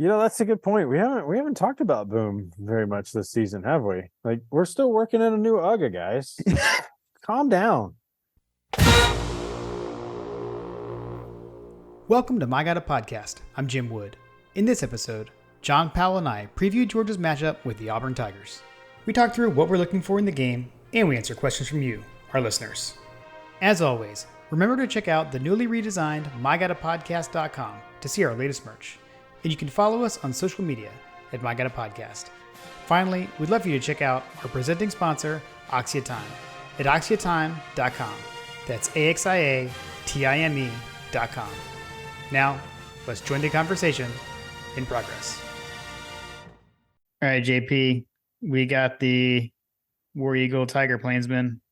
That's a good point. We haven't talked about Boom very much this season, have we? Like, we're still working in a new UGA, guys. Calm down. Welcome to My Got a Podcast. I'm Jim Wood. In this episode, John Powell and I preview Georgia's matchup with the Auburn Tigers. We talk through what we're looking for in the game, and we answer questions from you, our listeners. As always, remember to check out the newly redesigned mygotapodcast.com to see our latest merch. And you can follow us on social media at My Got a Podcast. Finally, we'd love for you to check out our presenting sponsor, Oxia Time, at oxiatime.com. That's AXIATIME.com. Now, let's join the conversation in progress. All right, JP, we got the War Eagle Tiger Plainsman,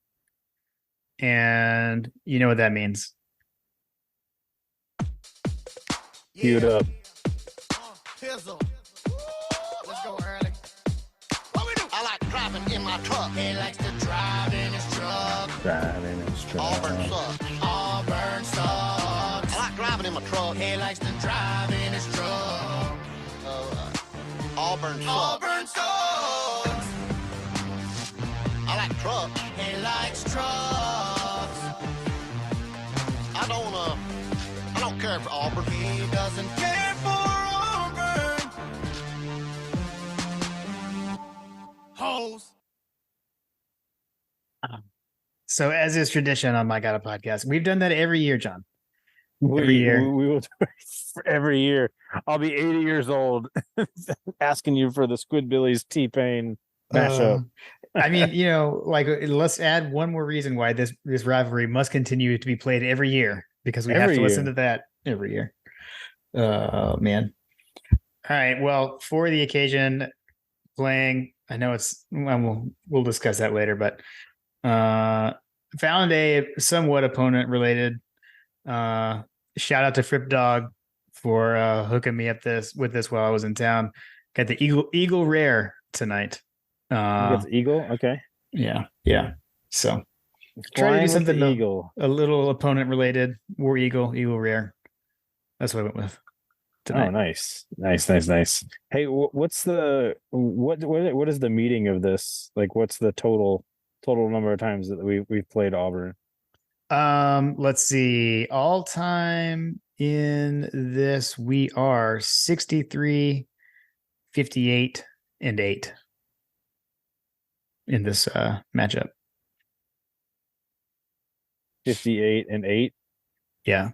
and you know what that means. Cue it up. Let's go early. What we do? I like driving in my truck. He likes to drive in his truck. Auburn sucks. Auburn sucks. I like driving in my truck. He likes to drive in his truck. Auburn sucks. Auburn sucks. I like trucks. He likes trucks. I don't care for Auburn. He doesn't care for Auburn. Hoes. So, as is tradition on My Got a Podcast, we've done that every year, John. Every year. We will do it every year. I'll be 80 years old asking you for the Squidbillies T-Pain mashup. I mean, let's add one more reason why this rivalry must continue to be played every year, because we have to listen to that every year. Oh, man. All right. Well, for the occasion, playing, I know we'll discuss that later, but found a somewhat opponent related. Shout out to Fripp Dog for hooking me up with this while I was in town. Got the Eagle Rare tonight. You got the Eagle? Okay. Yeah. So try to Flying do something Eagle. A little opponent related. War Eagle Rare. That's what I went with tonight. Oh, nice. Hey, what is the meaning of this? Like, what's the total number of times that we've played Auburn? Let's see. All time in this, we are 63, 58, and 8 in this matchup. 58 and 8. Yeah.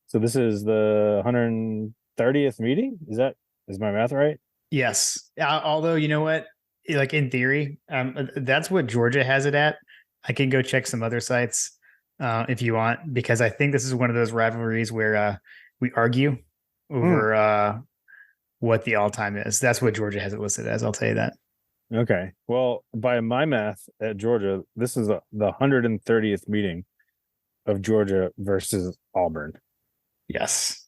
So this is the 130th meeting? Is my math right? Yes. Although, you know what? Like, in theory, that's what Georgia has it at. I can go check some other sites if you want, because I think this is one of those rivalries where we argue over what the all-time is. That's what Georgia has it listed as. I'll tell you that. Okay. Well, by my math at Georgia, this is the 130th meeting of Georgia versus Auburn. Yes.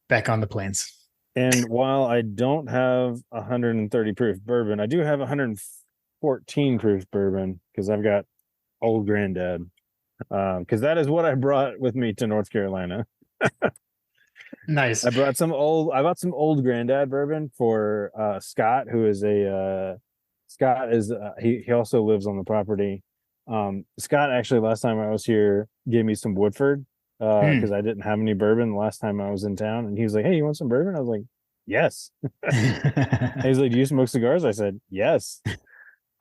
Back on the plains. And while I don't have 130 proof bourbon, I do have 114 proof bourbon because I've got old granddad. Because that is what I brought with me to North Carolina. Nice. I bought some old granddad bourbon for Scott, who is he also lives on the property. Scott actually, last time I was here, gave me some Woodford because I didn't have any bourbon the last time I was in town, and he was like, "Hey, you want some bourbon?" I was like, "Yes." And he's like, "Do you smoke cigars?" I said, "Yes."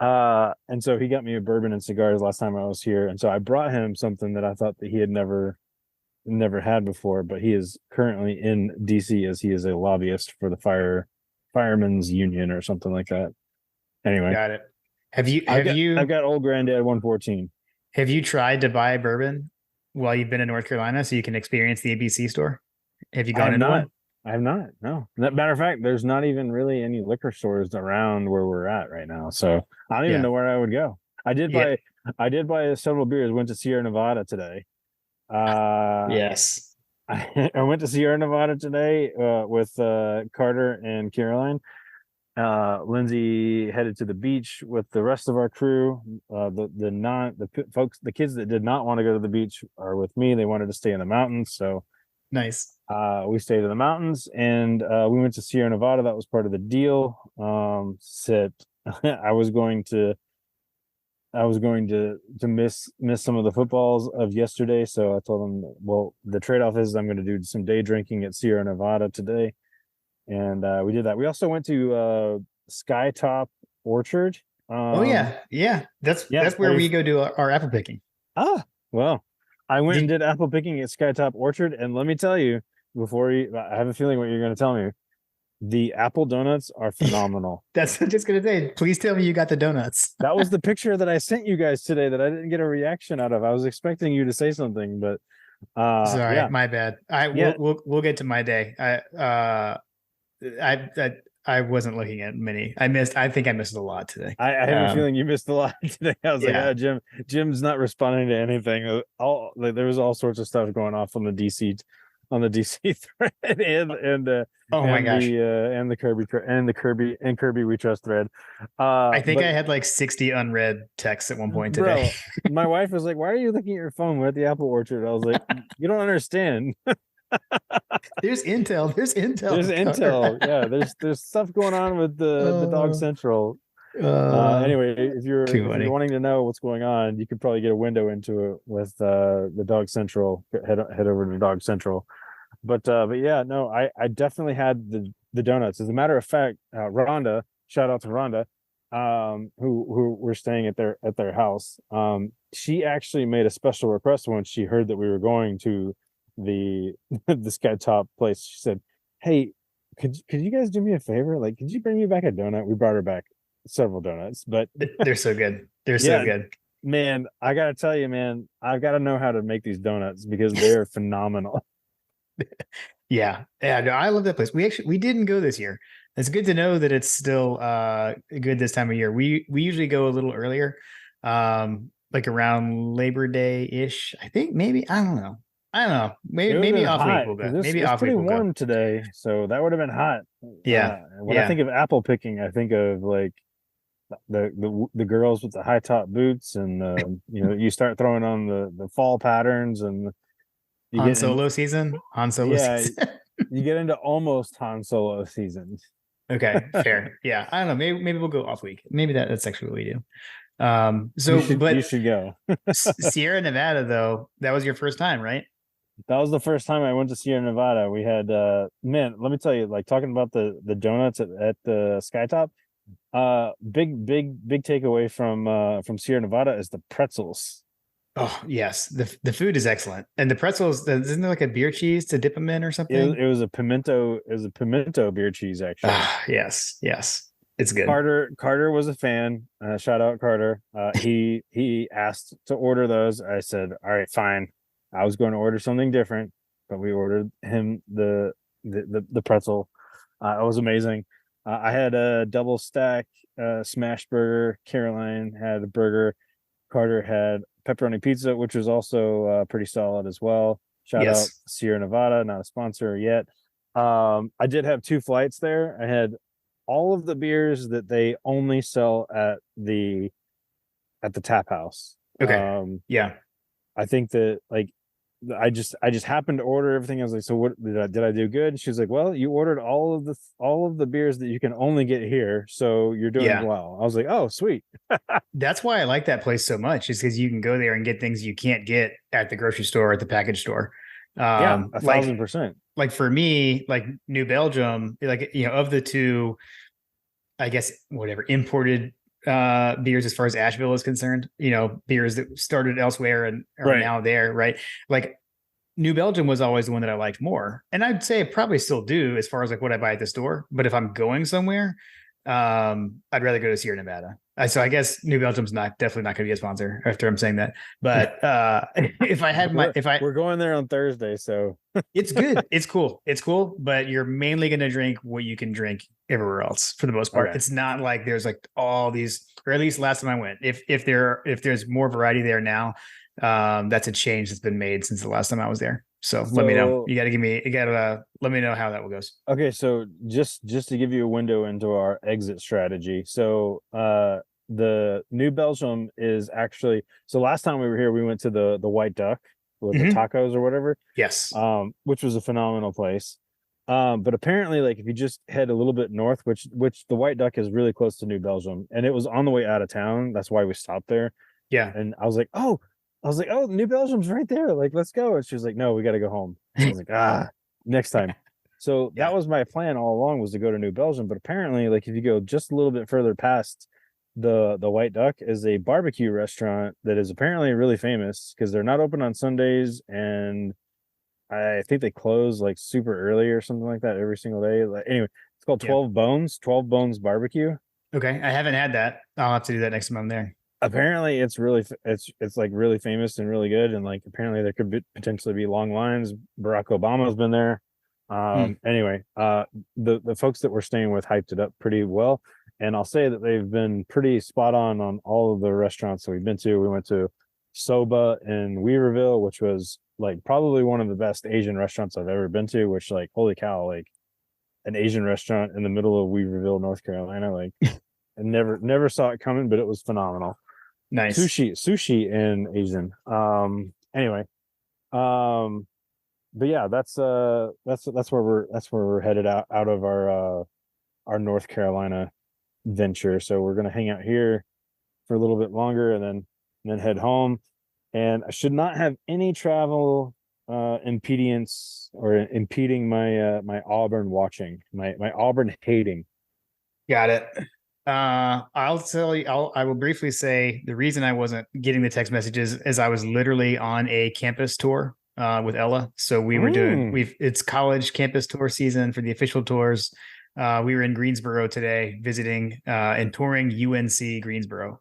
And so he got me a bourbon and cigars last time I was here, and so I brought him something that I thought that he had never had before, but he is currently in DC as he is a lobbyist for the firemen's union or something like that. Anyway, got it. I've got old granddad 114. Have you tried to buy bourbon while you've been in North Carolina so you can experience the ABC store? Have you gone into one? I have not. No. Matter of fact, there's not even really any liquor stores around where we're at right now. So I don't even know where I would go. I did buy several beers. Went to Sierra Nevada today. Yes. I went to Sierra Nevada today with Carter and Caroline. Lindsay headed to the beach with the rest of our crew. The kids that did not want to go to the beach are with me. They wanted to stay in the mountains, so Nice. We stayed in the mountains, and we went to Sierra Nevada. That was part of the deal. Said I was going to miss some of the footballs of yesterday. So I told them, well, the trade-off is I'm going to do some day drinking at Sierra Nevada today. And we did that. We also went to Skytop Orchard. Oh yeah. Yeah. That's where we go do our apple picking. Well, I went and did apple picking at Skytop Orchard, and let me tell you, I have a feeling what you're going to tell me. The apple donuts are phenomenal. That's what I'm just going to say. Please tell me you got the donuts. That was the picture that I sent you guys today that I didn't get a reaction out of. I was expecting you to say something, but sorry, yeah. my bad. We'll get to my day. I wasn't looking at many. I think I missed a lot today. I have a feeling you missed a lot today. I was like, Jim's not responding to anything. There was all sorts of stuff going off on the DC thread and my gosh, and the Kirby We Trust thread. I think I had like 60 unread texts at one point today. Bro, my wife was like, "Why are you looking at your phone? We're at the apple orchard." I was like, "You don't understand." There's intel. Yeah, there's stuff going on with the Dog Central. Anyway, if you're wanting to know what's going on, you could probably get a window into it with the Dog Central. Head over to Dog Central. But yeah, no, I definitely had the donuts. As a matter of fact, Rhonda, shout out to Rhonda, who were staying at their house. She actually made a special request when she heard that we were going to the Skytop place. She said, "Hey, could you guys do me a favor? Like, could you bring me back a donut?" We brought her back several donuts, but they're so good. So good. Man, I gotta tell you, man, I've got to know how to make these donuts because they're phenomenal. Yeah. No, I love that place. We didn't go this year. It's good to know that it's still good this time of year. We usually go a little earlier, like around Labor Day ish. I think maybe I don't know. Maybe off week we'll go. Maybe off week we'll go. It's pretty warm today, so that would have been hot. Yeah. When I think of apple picking, I think of like the girls with the high top boots, and you start throwing on the fall patterns, and Han Solo season. You get into almost Han Solo season. Okay, fair. Yeah, I don't know. Maybe we'll go off week. Maybe that's actually what we do. You should go. Sierra Nevada, though, that was your first time, right? That was the first time I went to Sierra Nevada. We had man, let me tell you, like talking about the donuts at the Skytop. Big takeaway from Sierra Nevada is the pretzels. Oh yes, the food is excellent, and the pretzels. Isn't there like a beer cheese to dip them in or something? It was a pimento beer cheese actually. Yes, it's good. Carter was a fan. Shout out Carter. He asked to order those. I said, all right, fine. I was going to order something different, but we ordered him the pretzel. It was amazing. I had a double stack smash burger. Caroline had a burger. Carter had pepperoni pizza, which was also pretty solid as well. Shout out Sierra Nevada, not a sponsor yet. I did have 2 flights there. I had all of the beers that they only sell at the tap house. Okay. Yeah. I think that like I just happened to order everything. I was like, so what did I do good? She was like, well, you ordered all of the beers that you can only get here, so you're doing well. I was like, oh, sweet. That's why I like that place so much, is because you can go there and get things you can't get at the grocery store or at the package store. 1,000%. Like for me, like New Belgium, like of the 2, I guess whatever imported beers as far as Asheville is concerned, beers that started elsewhere and are now there, right? Like New Belgium was always the one that I liked more, and I'd say I probably still do as far as like what I buy at the store. But if I'm going somewhere, I'd rather go to Sierra Nevada. So I guess New Belgium's definitely not going to be a sponsor after I'm saying that. But we're going there on Thursday, so it's good. It's cool. But you're mainly going to drink what you can drink everywhere else for the most part. Okay. It's not like there's like all these, or at least last time I went, if there's more variety there now, that's a change that's been made since the last time I was there. So let me know. You got to let me know how that goes. Okay. So just to give you a window into our exit strategy. So, the New Belgium is actually, so last time we were here, we went to the White Duck. with the tacos or whatever. Yes. Which was a phenomenal place. But apparently, like if you just head a little bit north, which the White Duck is really close to New Belgium, and it was on the way out of town. That's why we stopped there. Yeah. And I was like, oh, New Belgium's right there. Like, let's go. And she was like, no, we got to go home. I was like, next time. So that was my plan all along, was to go to New Belgium. But apparently, like if you go just a little bit further past the White Duck, is a barbecue restaurant that is apparently really famous because they're not open on Sundays, and I think they close like super early or something like that every single day. Like, anyway, it's called 12 Bones Barbecue. Okay, I haven't had that. I'll have to do that next time I'm there. Apparently, it's really it's like really famous and really good, and like apparently there could potentially be long lines. Barack Obama's been there. Anyway, the folks that we're staying with hyped it up pretty well, and I'll say that they've been pretty spot on all of the restaurants that we've been to. We went to Soba in Weaverville, which was like probably one of the best Asian restaurants I've ever been to, which like, holy cow, like an Asian restaurant in the middle of Weaverville, North Carolina. Like I never saw it coming, but it was phenomenal. Nice. Sushi and Asian. Anyway. But yeah, that's where we're headed out of our North Carolina venture. So we're gonna hang out here for a little bit longer and then head home. And I should not have any travel impedance or impeding my Auburn watching, my Auburn hating. Got it. I'll tell you, I will briefly say the reason I wasn't getting the text messages is I was literally on a campus tour with Ella. So we were it's college campus tour season for the official tours. We were in Greensboro today visiting and touring UNC Greensboro.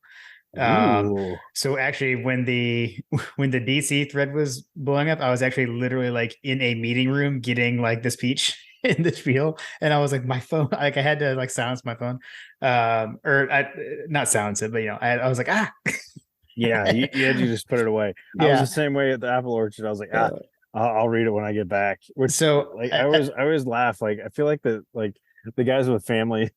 So actually when the DC thread was blowing up, I was actually literally like in a meeting room getting like the speech in the spiel, and I was like, my phone, like I had to like silence my phone, or I not silence it, but I was like, yeah, you had to just put it away. I was the same way at the Apple Orchard. I was like, I'll read it when I get back. Which, so like I always laugh. Like I feel like the guys with families,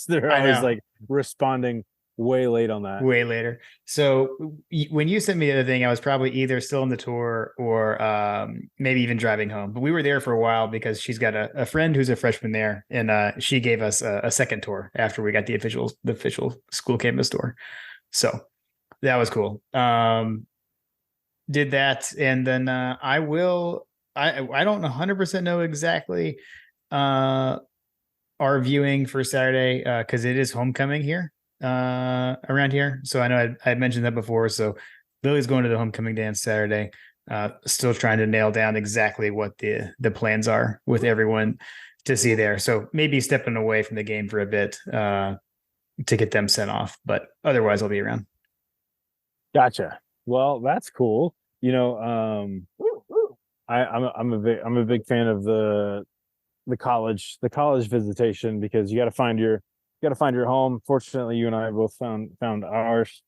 they're always like responding way late on that. Way later. So when you sent me the other thing, I was probably either still on the tour or maybe even driving home. But we were there for a while because she's got a friend who's a freshman there, and she gave us a second tour after we got the official school campus tour. So that was cool. Did that, and then I don't 100% know exactly our viewing for Saturday because it is homecoming here. Around here. So I know I mentioned that before. So Lily's going to the homecoming dance Saturday. Still trying to nail down exactly what the plans are with everyone to see there. So maybe stepping away from the game for a bit to get them sent off, but otherwise I'll be around. Gotcha. Well, that's cool. I'm a big fan of the college visitation because you got to find your home. Fortunately, you and I both found ours.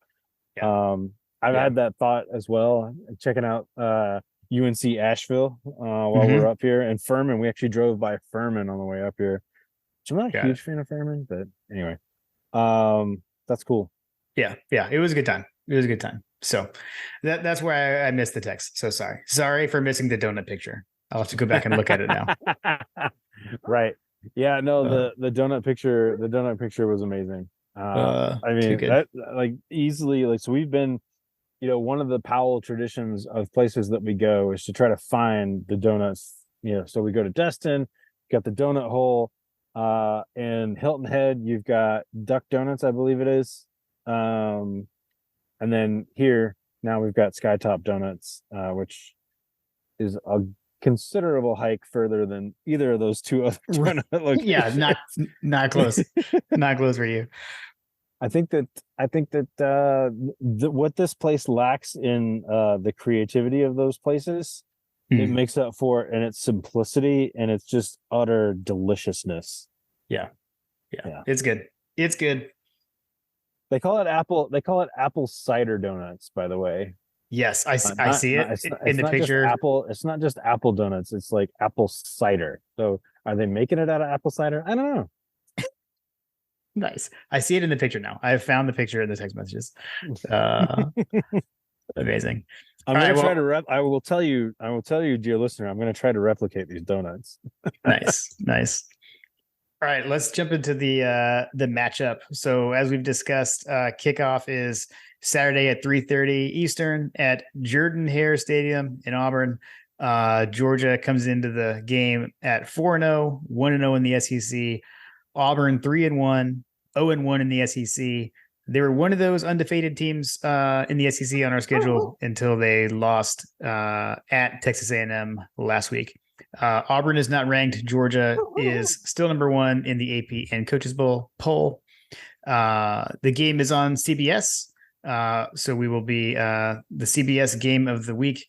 I've had that thought as well, checking out UNC Asheville while we're up here, and Furman. We actually drove by Furman on the way up here. I'm not a huge fan of Furman, but anyway, that's cool. Yeah, it was a good time. So that's where I missed the text. So sorry for missing the donut picture. I'll have to go back and look at it now. Right. Yeah, no, the donut picture was amazing. I mean, that like easily, like, so we've been, one of the Powell traditions of places that we go is to try to find the donuts. So we go to Destin, got the donut hole, and Hilton Head, you've got Duck Donuts, I believe it is. And then here now we've got Skytop Donuts, which is a considerable hike further than either of those two other donut locations. Yeah, not close. Not close for you. I think that what this place lacks in the creativity of those places, it makes up for in its simplicity and it's just utter deliciousness. Yeah. It's good. They call it apple cider donuts, by the way. Yes, I see it in the picture. It's not just apple donuts. It's like apple cider. So are they making it out of apple cider? I don't know. Nice. I see it in the picture now. I have found the picture in the text messages. Amazing. I'm All gonna right, try well, to I will tell you, dear listener, I'm gonna try to replicate these donuts. nice. All right, let's jump into the matchup. So as we've discussed, kickoff is Saturday at 3:30 Eastern at Jordan-Hare Stadium in Auburn. Georgia comes into the game at 4-0, 1-0 in the SEC. Auburn 3-1, 0-1 in the SEC. They were one of those undefeated teams in the SEC on our schedule until they lost at Texas A&M last week. Auburn is not ranked. Georgia is still number one in the AP and Coaches Bowl poll. The game is on CBS. So we will be the CBS game of the week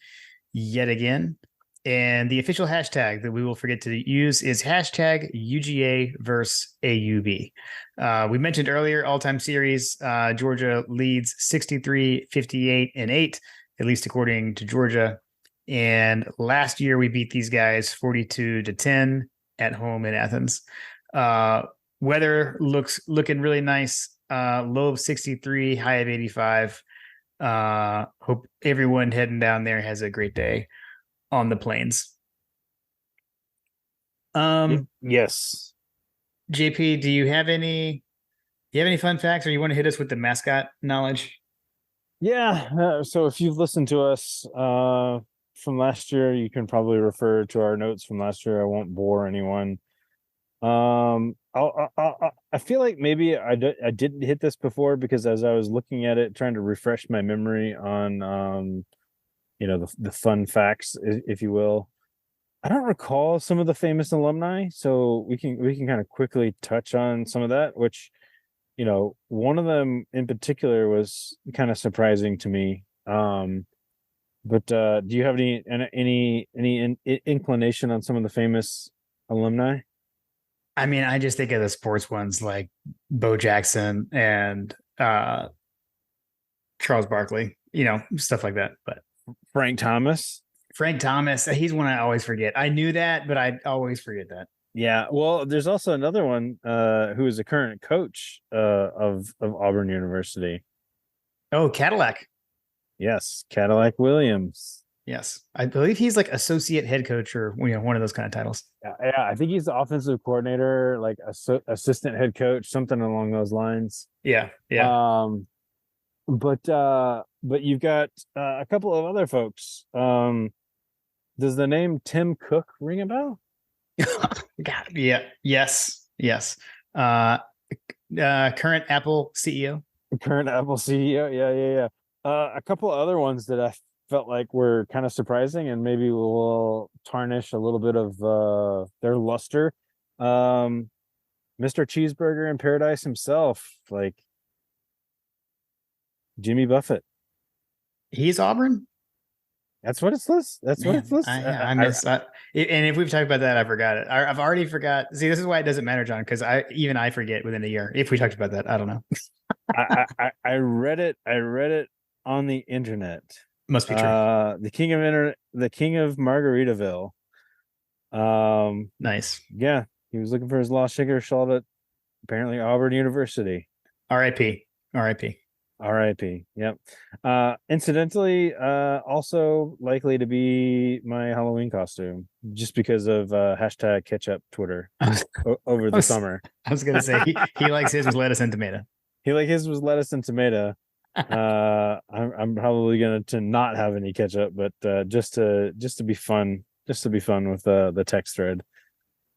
yet again. And the official hashtag that we will forget to use is hashtag UGA versus AUB. We mentioned earlier, all-time series, Georgia leads 63, 58, and 8, at least according to Georgia. And last year we beat these guys 42-10 at home in Athens. Weather looking really nice. Low of 63, high of 85. Hope everyone heading down there has a great day on the plains. Yes. JP, do you have any fun facts, or you want to hit us with the mascot knowledge? Yeah. So if you've listened to us from last year, you can probably refer to our notes from last year. I won't bore anyone. I feel like maybe I didn't hit this before, because as I was looking at it, trying to refresh my memory on the fun facts, if you will, I don't recall some of the famous alumni, so we can kind of quickly touch on some of that, which, one of them in particular was kind of surprising to me. But do you have any inclination on some of the famous alumni? I mean, I just think of the sports ones like Bo Jackson and Charles Barkley, stuff like that. But Frank Thomas, he's one I always forget. I knew that, but I always forget that. Yeah, well, there's also another one who is a current coach of Auburn University. Oh, Cadillac. Yes, Cadillac Williams. Yes, I believe he's like associate head coach or one of those kind of titles. Yeah, I think he's the offensive coordinator, like assistant head coach, something along those lines. Yeah. But you've got a couple of other folks. Does the name Tim Cook ring a bell? God, yeah, yes. Current Apple CEO. Yeah. A couple of other ones that I felt like were kind of surprising and maybe will tarnish a little bit of their luster. Mr. Cheeseburger in Paradise himself, like Jimmy Buffett. He's Auburn. That's what it's listed. That's what it's listed. I missed that. And if we've talked about that, I forgot it. I've already forgot. See, this is why it doesn't matter, John, because I forget within a year. If we talked about that, I don't know. I read it on the internet. Must be true. The king of Margaritaville. Nice. Yeah, he was looking for his lost sugar shot at apparently Auburn University. R.I.P. Yep. Incidentally, also likely to be my Halloween costume, just because of hashtag ketchup Twitter over the summer. I was gonna say he likes his with lettuce and tomato. I'm probably gonna to not have any ketchup, but just to be fun with the text thread.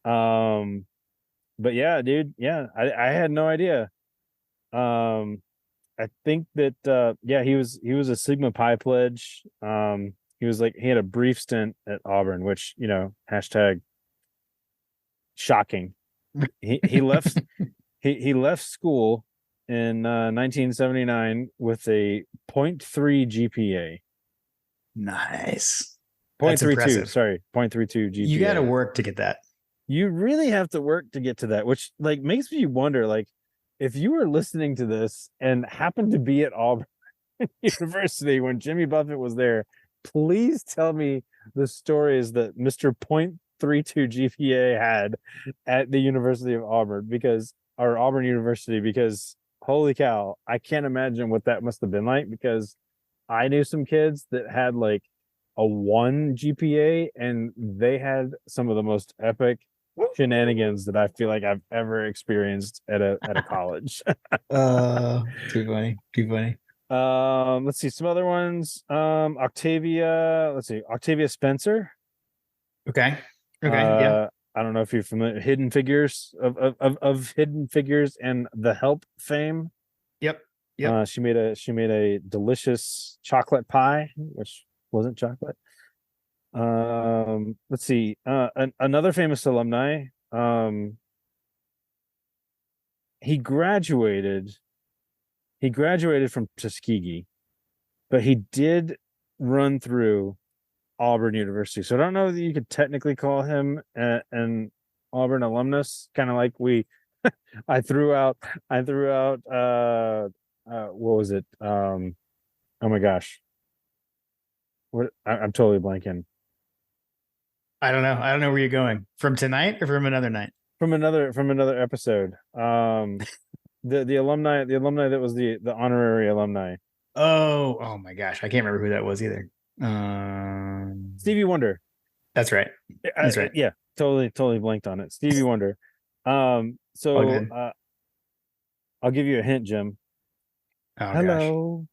But yeah, dude, yeah, I had no idea. I think that he was a Sigma Pi pledge. He had a brief stint at Auburn, which, hashtag shocking. He left he left school in 1979 with a 0.3 GPA. Nice. 0.32, sorry, 0.32 GPA. You got to work to get that. You really have to work to get to that, which like makes me wonder, like, if you were listening to this and happened to be at Auburn University when Jimmy Buffett was there, please tell me the stories that Mr. 0.32 GPA had at the University of Auburn, because holy cow, I can't imagine what that must have been like, because I knew some kids that had like a 1 GPA, and they had some of the most epic shenanigans that I feel like I've ever experienced at a college. Too funny. Too funny. Let's see some other ones. Octavia Spencer. Okay. Okay. Yeah. I don't know if you're familiar. Hidden Figures of Hidden Figures and The Help fame. Yep. Yep. She made a delicious chocolate pie, which wasn't chocolate. Let's see. Another famous alumni. He graduated. He graduated from Tuskegee, but he did run through Auburn University. So I don't know that you could technically call him an Auburn alumnus. Kind of like I threw out. What was it? Oh my gosh, I'm totally blanking. I don't know. I don't know where you're going from tonight or from another night. From another episode. The alumni that was the honorary alumni. Oh my gosh, I can't remember who that was either. Stevie Wonder. That's right. That's right. Yeah, totally blanked on it. Stevie Wonder. So I'll give you a hint, Jim. Oh, hello.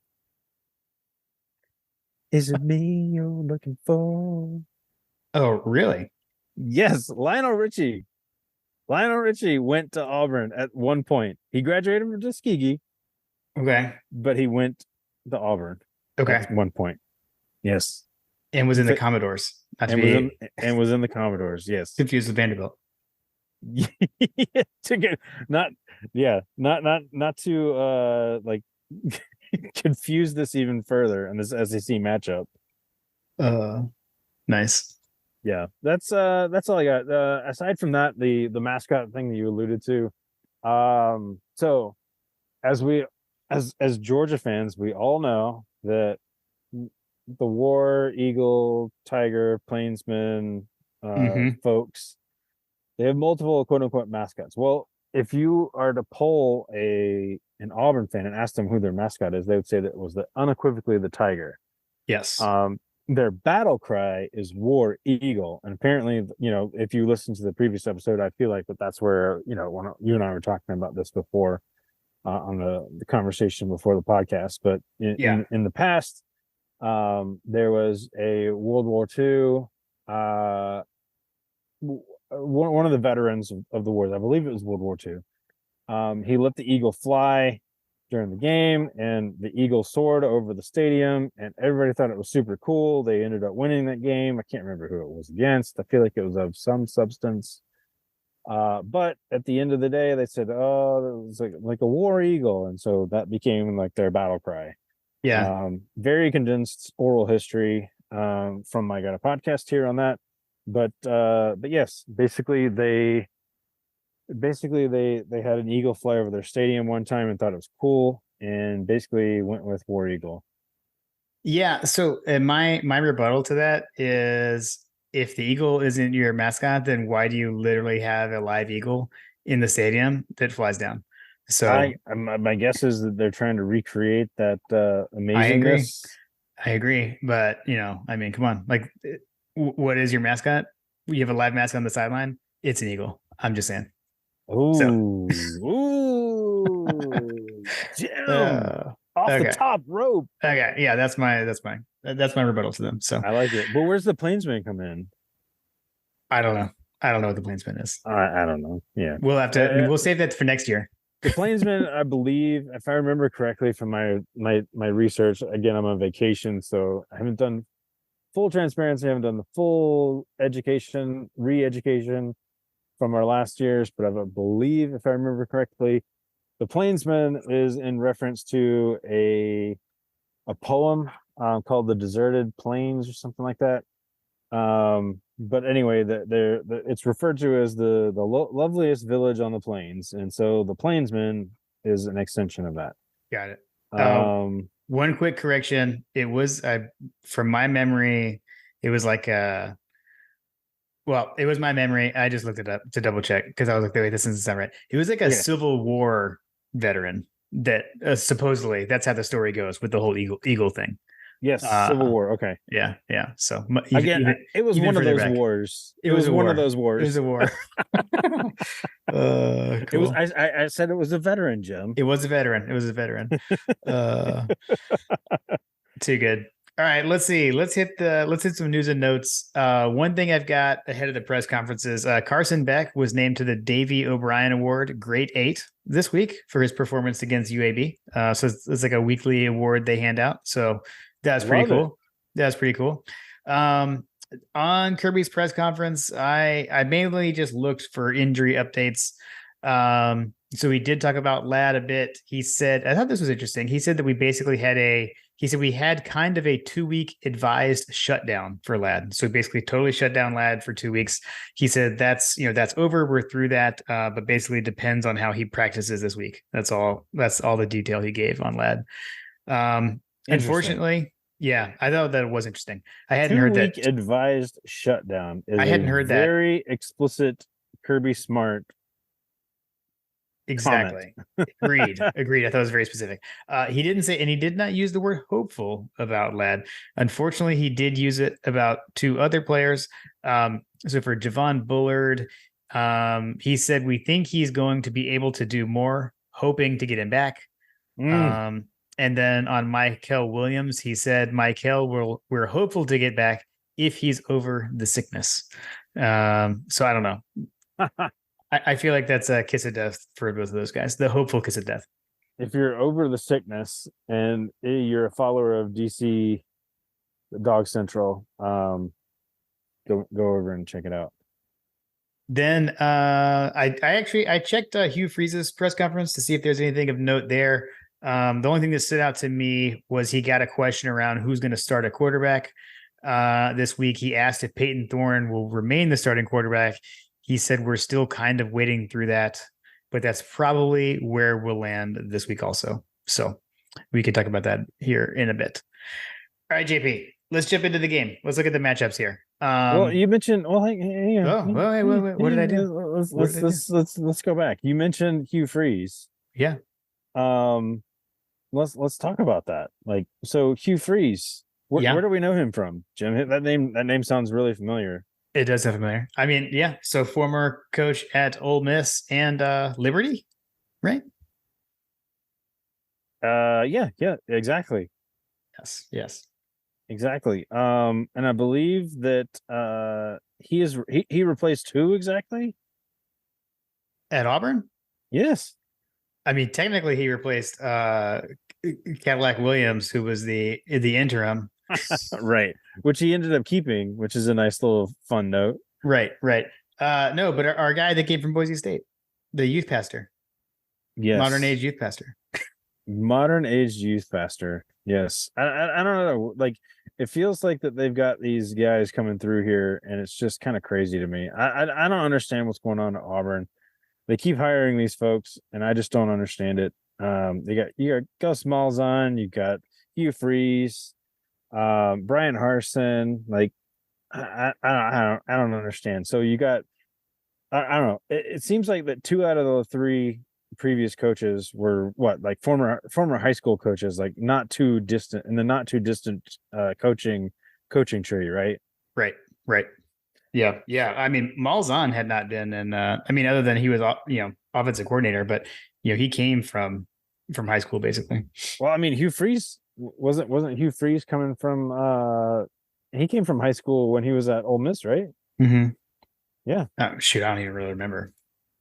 Gosh. Is it me you're looking for? Oh, really? Yes, Lionel Richie. Lionel Richie went to Auburn at one point. He graduated from Tuskegee. Okay. But he went to Auburn. Okay. At one point. Yes. And was in the Commodores. Was in the Commodores, yes. Confused with Vanderbilt. not to like confuse this even further in this SEC matchup. Nice. Yeah, that's all I got. Aside from that, the mascot thing that you alluded to. So as Georgia fans, we all know that the War Eagle, Tiger, Plainsman folks, they have multiple quote unquote mascots. Well, if you are to poll an Auburn fan and ask them who their mascot is, they would say that it was unequivocally the Tiger. Yes. Their battle cry is War Eagle, and apparently, if you listen to the previous episode, I feel like that's where when you and I were talking about this before on the conversation before the podcast. But in the past, there was a World War II. One of the veterans of the wars, I believe it was World War II. He let the eagle fly during the game, and the eagle soared over the stadium, and everybody thought it was super cool. They ended up winning that game. I can't remember who it was against. I feel like it was of some substance. But at the end of the day, they said, "Oh, it was like a war eagle," and so that became like their battle cry. Yeah. Very condensed oral history from I Got a Podcast here on that. But yes, basically they had an eagle fly over their stadium one time and thought it was cool, and basically went with War Eagle. Yeah. So my rebuttal to that is, if the eagle isn't your mascot, then why do you literally have a live eagle in the stadium that flies down? So my guess is that they're trying to recreate that amazingness. I agree, but I mean, come on, like, what is your mascot? You have a live mascot on the sideline. It's an eagle. I'm just saying. Ooh, Jim, off the top rope. Okay, yeah, that's my rebuttal to them. So I like it. But where's the Plainsman come in? I don't know. I don't know what the Plainsman is. I don't know. Yeah, we'll have to. We'll save that for next year. The Plainsman, I believe, if I remember correctly from my research. Again, I'm on vacation, so I haven't done full transparency. I haven't done the full re-education from our last years, but I believe, if I remember correctly, the Plainsman is in reference to a poem called "The Deserted Plains" or something like that. But anyway, it's referred to as the loveliest village on the plains, and so the Plainsman is an extension of that. Got it. One quick correction: it was, from my memory, it was like a. Well, it was my memory. I just looked it up to double check because I was like, wait, this doesn't sound right. It was like a Civil War veteran that supposedly, that's how the story goes with the whole eagle thing. Yes, Civil War. Okay. Yeah. So Again, it was even one of further those back. wars. It was a one war. of those It wars. was a war. Cool. It was. Cool. I said it was a veteran, Jim. It was a veteran. It was a veteran. Too good. All right, let's see. Let's hit some news and notes. One thing I've got ahead of the press conferences: Carson Beck was named to the Davey O'Brien Award, Grade 8, this week for his performance against UAB. So it's like a weekly award they hand out. So that's pretty cool. That's pretty cool. On Kirby's press conference, I mainly just looked for injury updates. So we did talk about Ladd a bit. He said, I thought this was interesting. He said that we basically had kind of a 2-week advised shutdown for Ladd. So basically totally shut down Ladd for 2 weeks. He said that's over. We're through that. But basically depends on how he practices this week. That's all the detail he gave on Ladd. Unfortunately, yeah, I thought that was interesting. I hadn't heard that. 2-week advised shutdown is I hadn't heard that. Very explicit Kirby Smart. Exactly. Agreed. I thought it was very specific. He didn't say, and he did not use the word hopeful about Ladd. Unfortunately, he did use it about 2 other players. So for Javon Bullard, he said, we think he's going to be able to do more, hoping to get him back. And then on Michael Williams, he said, we're hopeful to get back if he's over the sickness. So I don't know. I feel like that's a kiss of death for both of those guys. The hopeful kiss of death. If you're over the sickness and you're a follower of DC Dog Central, go over and check it out. Then I checked Hugh Freeze's press conference to see if there's anything of note there. The only thing that stood out to me was he got a question around who's going to start a quarterback this week. He asked if Peyton Thorne will remain the starting quarterback. He said we're still kind of waiting through that, but that's probably where we'll land this week also. So we can talk about that here in a bit. All right, JP, let's jump into the game. Let's look at the matchups here. Well, you mentioned. Well, wait. What did I do? Let's go back. You mentioned Hugh Freeze. Yeah. Let's talk about that. Like, so Hugh Freeze. Where do we know him from, Jim? That name sounds really familiar. It does sound familiar. I mean, yeah. So former coach at Ole Miss and Liberty, right? Yeah, exactly. Yes. Exactly. And I believe that he replaced who exactly? At Auburn? Yes. I mean, technically he replaced Cadillac Williams, who was the interim. Right, which he ended up keeping, which is a nice little fun note. Right. No, but our guy that came from Boise State, the youth pastor. Yes. Modern age youth pastor. Yes. I don't know. Like, it feels like that they've got these guys coming through here, and it's just kind of crazy to me. I don't understand what's going on at Auburn. They keep hiring these folks, and I just don't understand it. You got Gus Malzahn, you got Hugh Freeze, Brian Harsin. Like, I don't understand. So you got, I don't know. It seems like that 2 out of the 3 previous coaches were like former high school coaches, like not too distant coaching tree, right? Right. Yeah. I mean, Malzahn had not been, and other than he was, offensive coordinator, but he came from high school basically. Well, I mean, Hugh Freeze wasn't Hugh Freeze coming from he came from high school when he was at Ole Miss, right? Mm-hmm. Yeah. Oh, shoot, I don't even really remember.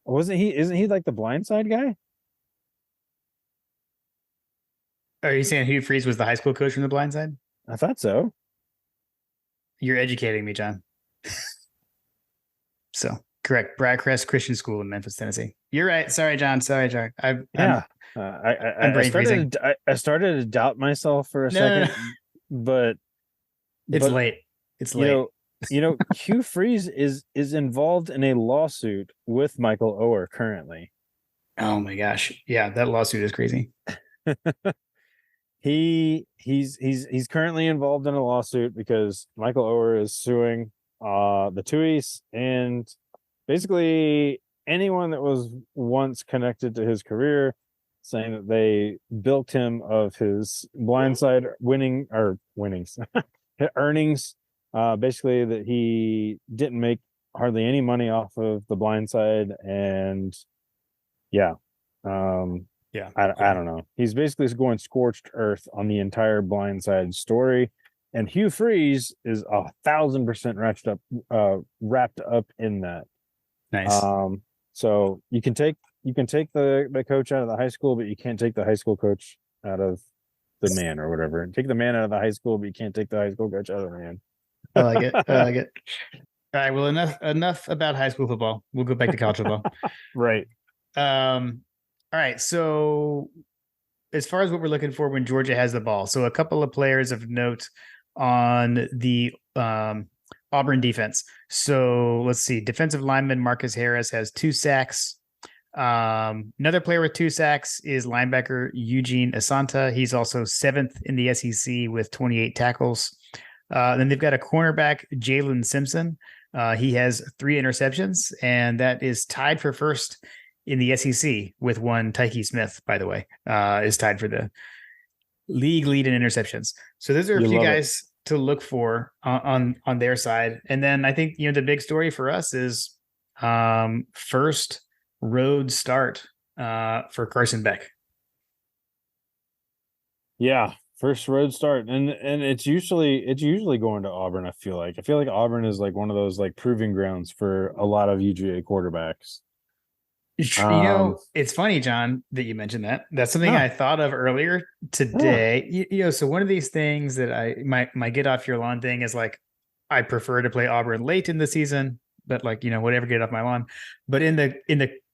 Isn't he like the Blindside guy? Are you saying Hugh Freeze was the high school coach from the Blindside? I thought so. You're educating me, John. So correct. Brad Crest Christian School in Memphis, Tennessee. You're right. Sorry, John. I started to doubt myself for a second, but it's late. It's late. Hugh Freeze is involved in a lawsuit with Michael Oher currently. Oh my gosh. Yeah, that lawsuit is crazy. He's currently involved in a lawsuit because Michael Oher is suing the Tuohys and basically anyone that was once connected to his career, saying that they bilked him of his blindside winnings earnings. Basically, that he didn't make hardly any money off of the blindside, and yeah, Yeah. I don't know. He's basically going scorched earth on the entire blindside story, and Hugh Freeze is 1,000% wrapped up in that. Nice. So you can take the coach out of the high school, but you can't take the high school coach out of the man or whatever. Take the man out of the high school, but you can't take the high school coach out of the man. I like it. I like it. All right. Well, enough about high school football. We'll go back to college football. Right. All right. So as far as what we're looking for when Georgia has the ball, so a couple of players of note on the Auburn defense. So let's see. Defensive lineman Marcus Harris has 2 sacks. Another player with 2 sacks is linebacker Eugene Asanta. He's also 7th in the SEC with 28 tackles. Then they've got a cornerback, Jalen Simpson. He has 3 interceptions, and that is tied for first in the SEC with one. Tyke Smith, by the way, is tied for the league lead in interceptions. So those are a few guys to look for on their side. And then I think, the big story for us is first road start for Carson Beck. Yeah, first road start, and it's usually going to Auburn. I feel like Auburn is like one of those like proving grounds for a lot of UGA quarterbacks. It's funny, John, that you mentioned that. That's something I thought of earlier today. So one of these things that my get off your lawn thing is like, I prefer to play Auburn late in the season, but like, whatever, get off my lawn. But in the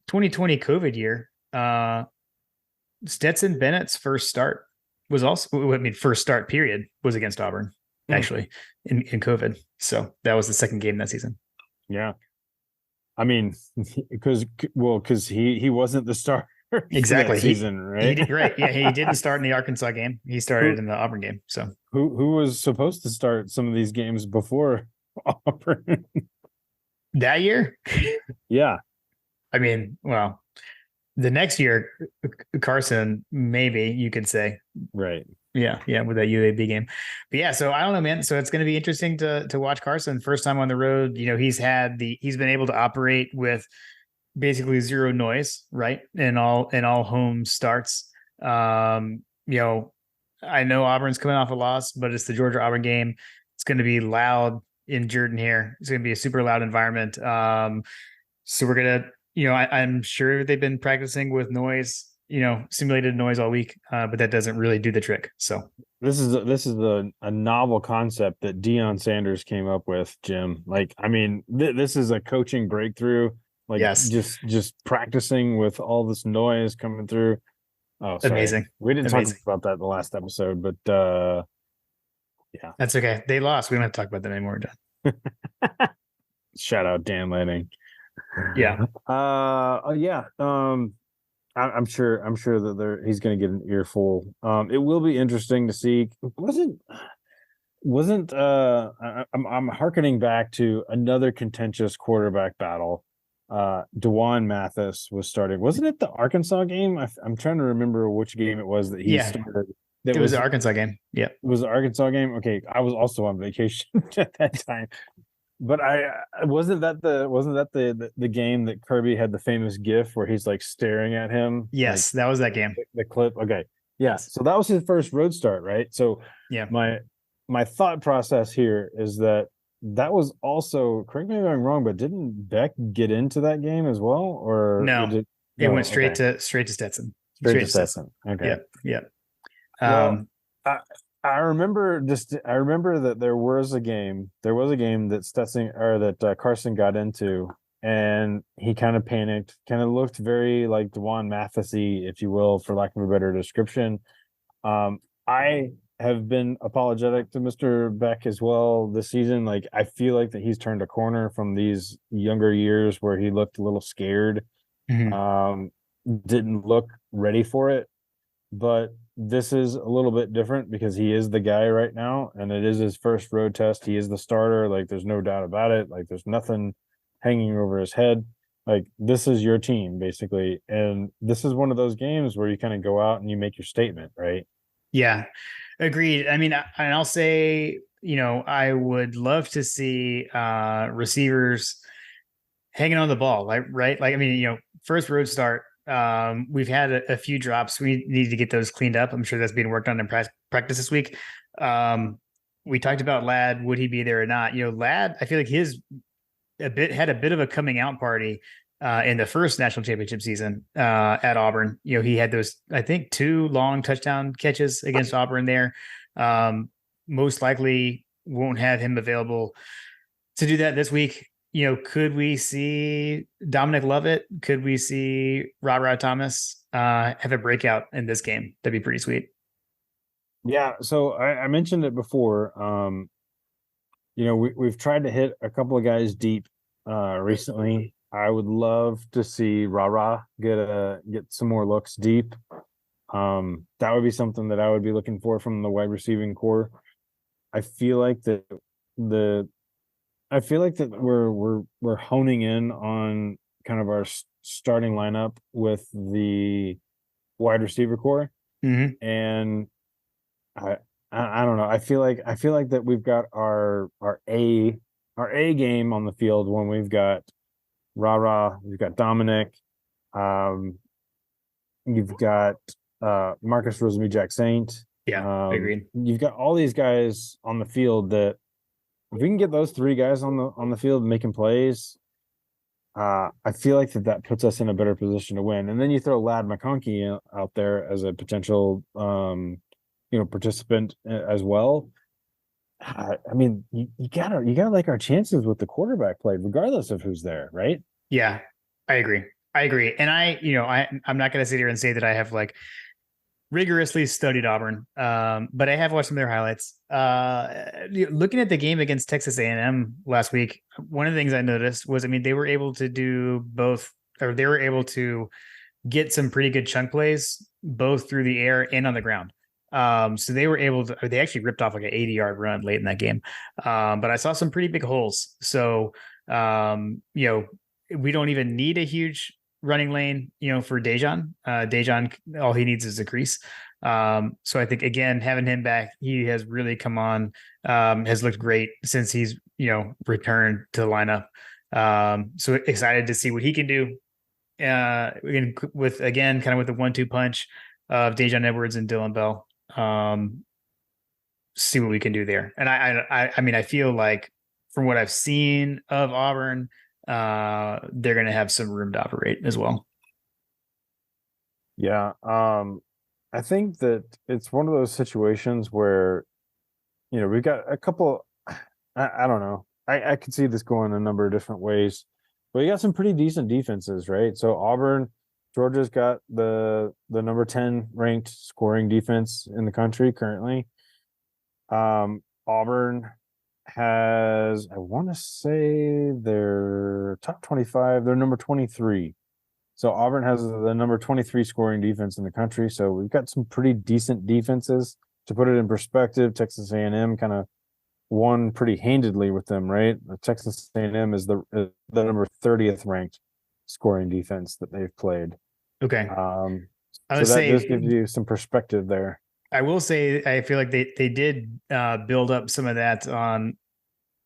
2020 COVID year, Stetson Bennett's first start was also, first start period was against Auburn, actually, in COVID. So that was the second game that season. Yeah. I mean, because he wasn't the starter exactly that season, right? Right. Yeah, he didn't start in the Arkansas game. He started in the Auburn game. So who was supposed to start some of these games before Auburn that year? Yeah. I mean, well, the next year, Carson, maybe you could say. Right. Yeah, with that UAB game. But yeah, so I don't know, man. So it's going to be interesting to watch Carson first time on the road. He's been able to operate with basically zero noise, right? In all home starts. I know Auburn's coming off a loss, but it's the Georgia Auburn game. It's going to be loud in Jordan here. It's going to be a super loud environment. So we're going to, I'm sure they've been practicing with noise, simulated noise all week, but that doesn't really do the trick. So this is a novel concept that Deion Sanders came up with, Jim. Like, I mean, this is a coaching breakthrough. Like, yes. just practicing with all this noise coming through. Oh, sorry. Amazing. We didn't talk about that in the last episode, but yeah, that's okay. They lost. We don't have to talk about that anymore, John. Shout out Dan Lanning. Yeah. Yeah. I'm sure that he's going to get an earful. It will be interesting to see. I'm hearkening back to another contentious quarterback battle. DeJuan Mathis was starting. Wasn't it the Arkansas game? I'm trying to remember which game it was that he started. It was the Arkansas game. Yeah. It was the Arkansas game. Okay. I was also on vacation at that time. But wasn't that the game that Kirby had the famous GIF where he's like staring at him? Yes, that was that game. The clip. Okay. Yeah. So that was his first road start, right? So yeah, my thought process here is that was also, correct me if I'm wrong, but didn't Beck get into that game as well? Or no, it went straight to Stetson. Straight to Stetson. Okay. Yeah. Well, I remember that there was a game that Stetson or that Carson got into, and he kind of panicked, kind of looked very like DeJuan Mathis-y, if you will, for lack of a better description. I have been apologetic to Mr. Beck as well this season. Like, I feel like that he's turned a corner from these younger years where he looked a little scared, didn't look ready for it, but this is a little bit different because he is the guy right now, and it is his first road test. He is the starter. Like, there's no doubt about it. Like, there's nothing hanging over his head. Like this is your team basically, and this is one of those games where you kind of go out and you make your statement, right? Yeah, agreed. I mean, and I'll say, I would love to see receivers hanging on the ball, like right. Like, I mean, first road start. We've had a few drops. We need to get those cleaned up. I'm sure that's being worked on in practice this week. We talked about Ladd. Would he be there or not? Ladd. I feel like had a bit of a coming out party in the first national championship season at Auburn. He had those, I think, 2 long touchdown catches against Auburn there. Most likely won't have him available to do that this week. Could we see Dominic Lovett? Could we see Ra Thomas have a breakout in this game? That'd be pretty sweet. Yeah. So I mentioned it before. We've tried to hit a couple of guys deep recently. I would love to see Ra get some more looks deep. That would be something that I would be looking for from the wide receiving core. I feel like that we're honing in on kind of our starting lineup with the wide receiver core, and I don't know. I feel like that we've got our A game on the field when we've got we've got Dominic, you've got Marcus Rosemy-Jack Saint. Yeah, agreed. You've got all these guys on the field that if we can get those 3 guys on the field making plays, I feel like that puts us in a better position to win. And then you throw Ladd McConkey out there as a potential participant as well. I mean, you gotta like our chances with the quarterback play, regardless of who's there, right? Yeah, I agree. And I'm not going to sit here and say that I have like rigorously studied Auburn, but I have watched some of their highlights. Looking at the game against Texas A&M last week, one of the things I noticed was, I mean, they were able to do both, or they were able to get some pretty good chunk plays both through the air and on the ground. So they were able to, they actually ripped off like an 80-yard run late in that game. But I saw some pretty big holes. So, we don't even need a huge running lane, for Dejan. Dejan, all he needs is a crease. So I think, again, having him back, he has really come on, has looked great since he's, returned to the lineup. So excited to see what he can do. With the 1-2 punch of Dejan Edwards and Dylan Bell. See what we can do there. And I mean, I feel like from what I've seen of Auburn, they're going to have some room to operate as well. Yeah. I think that it's one of those situations where, we've got a couple, I don't know. I could see this going a number of different ways, but you got some pretty decent defenses, right? So Auburn, Georgia's got the number 10 ranked scoring defense in the country currently. Auburn has, I want to say they're top 25, they're number 23. So Auburn has the number 23 scoring defense in the country. So we've got some pretty decent defenses. To put it in perspective, Texas A&M kind of won pretty handedly with them, right? Texas A&M is the number 30th ranked scoring defense that they've played. Okay. So that does give you some perspective there. I will say, I feel like they did build up some of that on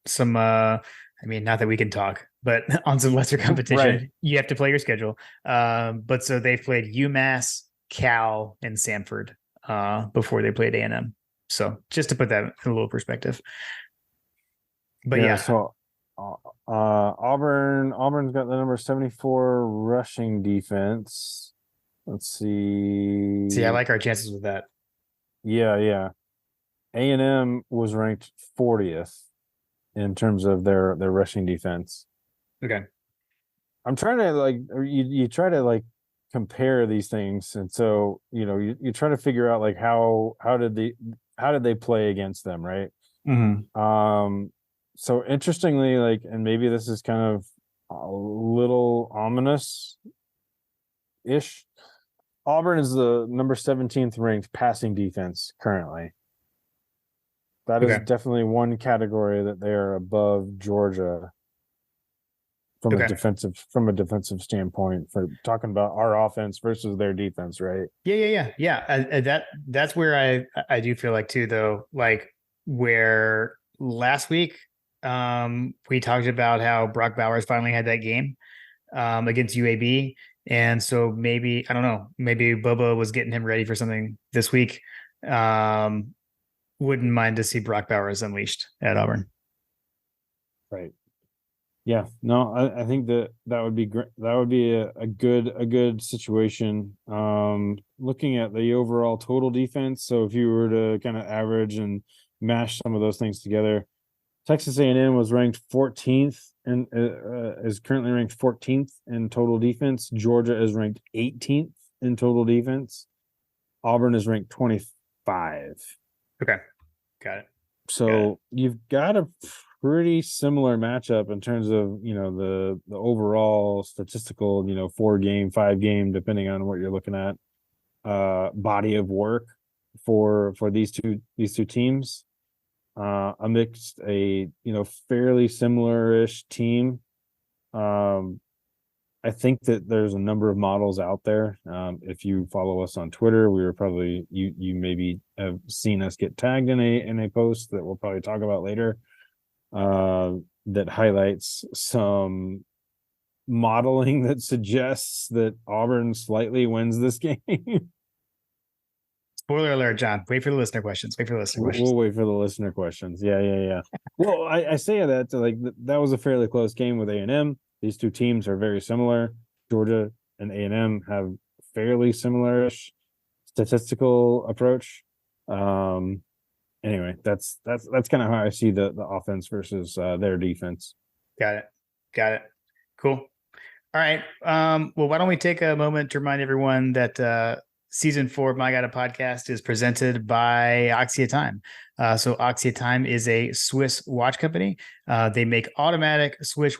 some, I mean, not that we can talk, but on some lesser competition. Right. You have to play your schedule. But so they've played UMass, Cal, and Samford before they played A&M. So just to put that in a little perspective. But yeah. So Auburn's got the number 74 rushing defense. Let's see. See, I like our chances with that. Yeah. A&M was ranked 40th in terms of their rushing defense. Okay. I'm trying to you try to compare these things, and so you try to figure out how did they play against them, right? Mm-hmm. So interestingly, and maybe this is kind of a little ominous ish. Auburn is the number 17th ranked passing defense currently. That is definitely one category that they are above Georgia. from Okay. a defensive standpoint, for talking about our offense versus their defense, right? Yeah. That's where I do feel like too, though, like where last week we talked about how Brock Bowers finally had that game against UAB. And so maybe, I don't know, maybe Bubba was getting him ready for something this week. Um, wouldn't mind to see Brock Bowers unleashed at Auburn. Right. Yeah, no, I think that would be great. That would be a good situation. Looking at the overall total defense, so if you were to kind of average and mash some of those things together, Texas A&M was ranked 14th and is currently ranked 14th in total defense. Georgia is ranked 18th in total defense. Auburn is ranked 25. Okay, got it. So you've got a pretty similar matchup in terms of, the overall statistical, 4-game, 5-game, depending on what you're looking at, body of work for these two teams. Amidst a fairly similar-ish team. I think that there's a number of models out there. If you follow us on Twitter, we were probably you maybe have seen us get tagged in a post that we'll probably talk about later. That highlights some modeling that suggests that Auburn slightly wins this game. Spoiler alert, John. Wait for the listener questions. We'll wait for the listener questions. Yeah. Well, I say that to, like, that was a fairly close game with A&M. These two teams are very similar. Georgia and A&M have fairly similar-ish statistical approach. Anyway, that's kind of how I see the offense versus their defense. Got it. Cool. All right. Well, why don't we take a moment to remind everyone that Season 4 of My Guide Podcast is presented by Oxia Time. So Oxia Time is a Swiss watch company. They make automatic Swiss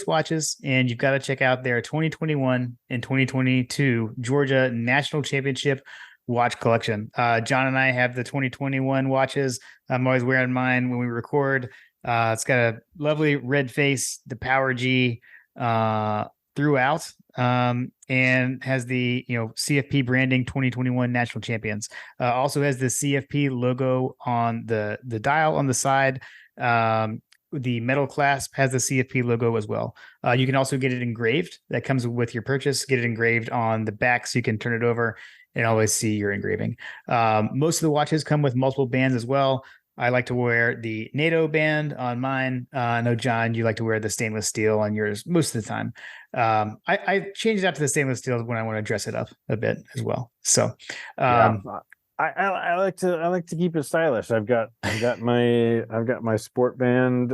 watches, and you've got to check out their 2021 and 2022 Georgia National Championship watch collection. John and I have the 2021 watches. I'm always wearing mine when we record. It's got a lovely red face, the Power G throughout, and has the CFP branding 2021 national champions. Also has the CFP logo on the dial on the side. The metal clasp has the CFP logo as well. You can also get it engraved. That comes with your purchase. Get it engraved on the back so you can turn it over and always see your engraving. Most of the watches come with multiple bands as well. I like to wear the NATO band on mine. I know, John, you like to wear the stainless steel on yours most of the time. I change it out to the stainless steel when I want to dress it up a bit as well. So, I like to keep it stylish. I've got my sport band,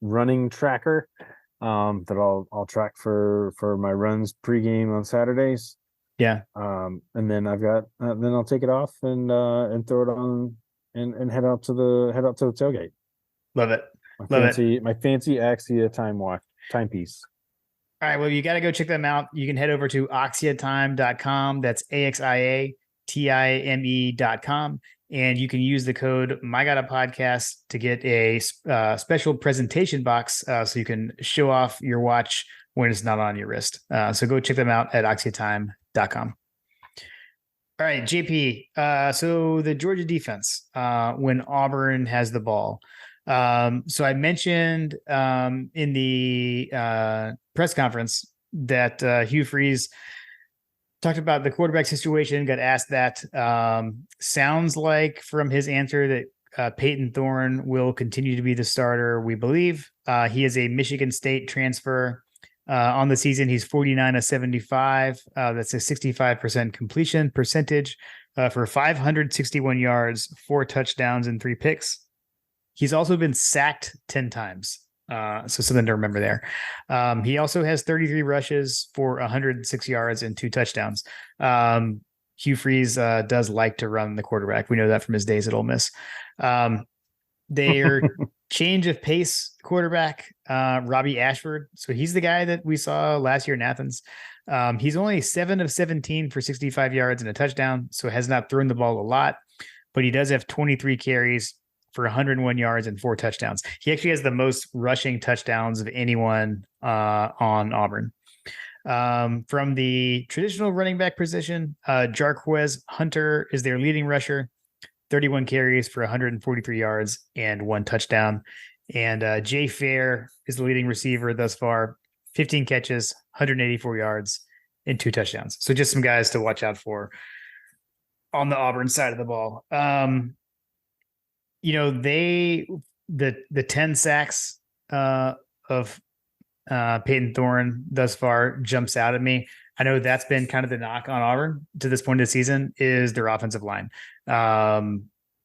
running tracker, that I'll track for my runs pregame on Saturdays. Yeah. And then then I'll take it off and throw it on and head out to the tailgate. Love it. My fancy Axia timepiece. All right. Well, you got to go check them out. You can head over to axiatime.com. That's AXIATIME.com. And you can use the code MyGottaPodcast to get a special presentation box so you can show off your watch when it's not on your wrist. So go check them out at axiatime.com. All right, JP. So the Georgia defense, when Auburn has the ball. So I mentioned in the press conference that Hugh Freeze talked about the quarterback situation, got asked that. Sounds like from his answer that Peyton Thorne will continue to be the starter, we believe. He is a Michigan State transfer. On the season, he's 49 of 75. That's a 65% completion percentage for 561 yards, 4 touchdowns, and 3 picks. He's also been sacked 10 times. So something to remember there. He also has 33 rushes for 106 yards and 2 touchdowns. Hugh Freeze does like to run the quarterback. We know that from his days at Ole Miss. Their change of pace quarterback, Robbie Ashford. So he's the guy that we saw last year in Athens. He's only 7 of 17 for 65 yards and a touchdown, so has not thrown the ball a lot, but he does have 23 carries for 101 yards and 4 touchdowns. He actually has the most rushing touchdowns of anyone on Auburn. From the traditional running back position, Jarquez Hunter is their leading rusher, 31 carries for 143 yards and 1 touchdown. And Jay Fair is the leading receiver thus far, 15 catches, 184 yards, and 2 touchdowns. So just some guys to watch out for on the Auburn side of the ball. The 10 sacks of Peyton Thorne thus far jumps out at me. I know that's been kind of the knock on Auburn to this point of the season is their offensive line.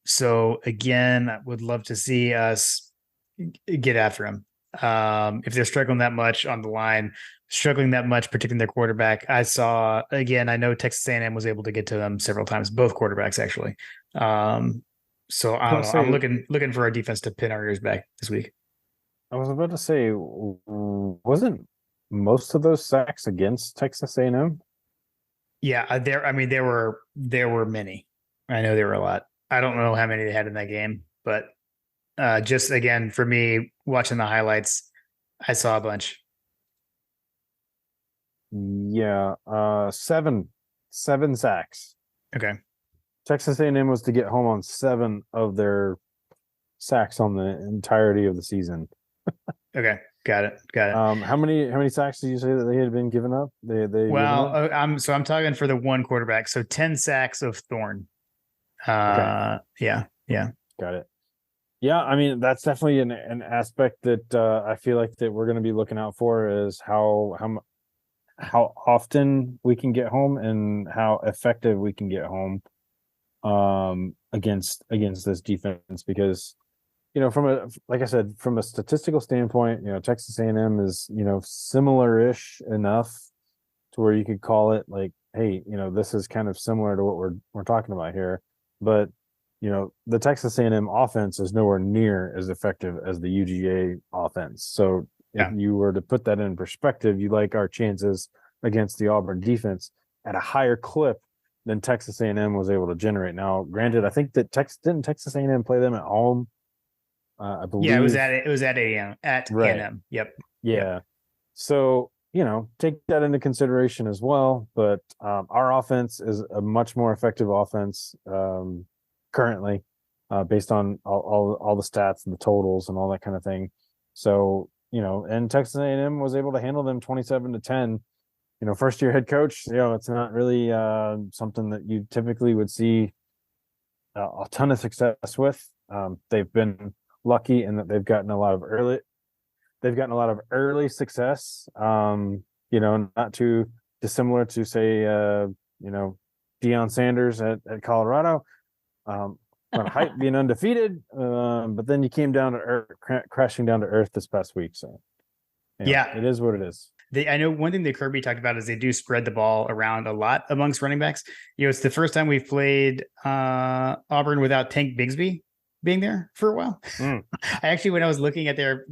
So again, I would love to see us get after him. If they're struggling that much on the line, struggling that much protecting their quarterback, I know Texas A&M was able to get to them several times, both quarterbacks actually. So I don't know. I'm looking for our defense to pin our ears back this week. I was about to say, wasn't most of those sacks against Texas A&M? Yeah, there were many. I know there were a lot. I don't know how many they had in that game, but just again, for me, watching the highlights, I saw a bunch. Yeah, 7 sacks. Okay. Texas A&M was to get home on 7 of their sacks on the entirety of the season. Okay, got it. How many sacks did you say that they had been given up? I'm talking for the one quarterback. So 10 sacks of Thorne. Okay. Yeah. Got it. Yeah, I mean that's definitely an aspect that I feel like that we're going to be looking out for is how often we can get home and how effective we can get home against this defense, because like I said, from a statistical standpoint, Texas A&M is similar-ish enough to where you could call it like, hey, this is kind of similar to what we're talking about here, but the Texas A&M offense is nowhere near as effective as the UGA offense. So if you were to put that in perspective, you like our chances against the Auburn defense at a higher clip than Texas A&M was able to generate. Now, granted, I think that didn't Texas A&M play them at home? I believe. Yeah, it was at A&M right. A&M. Yep. Yeah. Yep. So take that into consideration as well. But our offense is a much more effective offense currently, based on all the stats and the totals and all that kind of thing. So and Texas A&M was able to handle them 27-10. First year head coach. It's not really something that you typically would see a ton of success with. They've been lucky in that they've gotten a lot of early success. Not too dissimilar to say Deion Sanders at Colorado. On hype being undefeated, but then you came down to earth, crashing down to earth this past week. So it is what it is. I know one thing that Kirby talked about is they do spread the ball around a lot amongst running backs. It's the first time we've played Auburn without Tank Bigsby being there for a while. I actually, when I was looking at their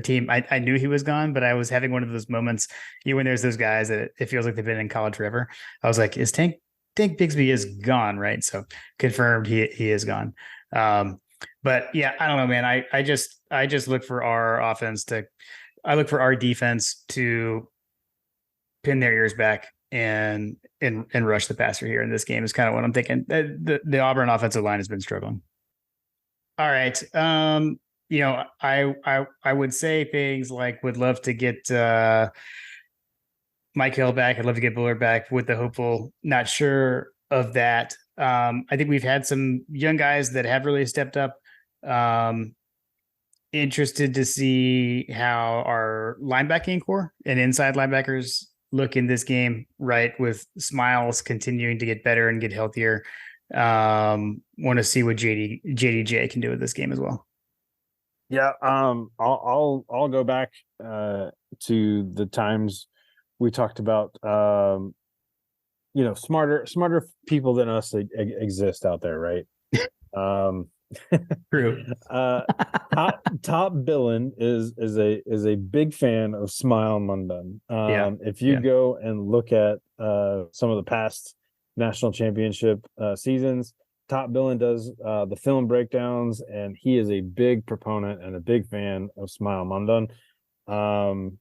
team, I knew he was gone, but I was having one of those moments, when there's those guys that it feels like they've been in college forever. I was like, is Tank Bigsby is gone, right? So confirmed he is gone. But yeah, I don't know, man. I just look for our offense I look for our defense to pin their ears back and rush the passer here in this game is kind of what I'm thinking. The Auburn offensive line has been struggling. All right. I would say things like would love to get Mike Hill back. I'd love to get Bullard back with the hopeful, not sure of that. I think we've had some young guys that have really stepped up. Interested to see how our linebacking core and inside linebackers look in this game, right? With Smiles continuing to get better and get healthier. Want to see what JDJ can do with this game as well. Yeah. I'll go back to the times we talked about, smarter people than us exist out there, right? True. Top Billin is a big fan of Smile Mundan. If you go and look at some of the past national championship seasons, top billing does the film breakdowns, and he is a big proponent and a big fan of Smile London. And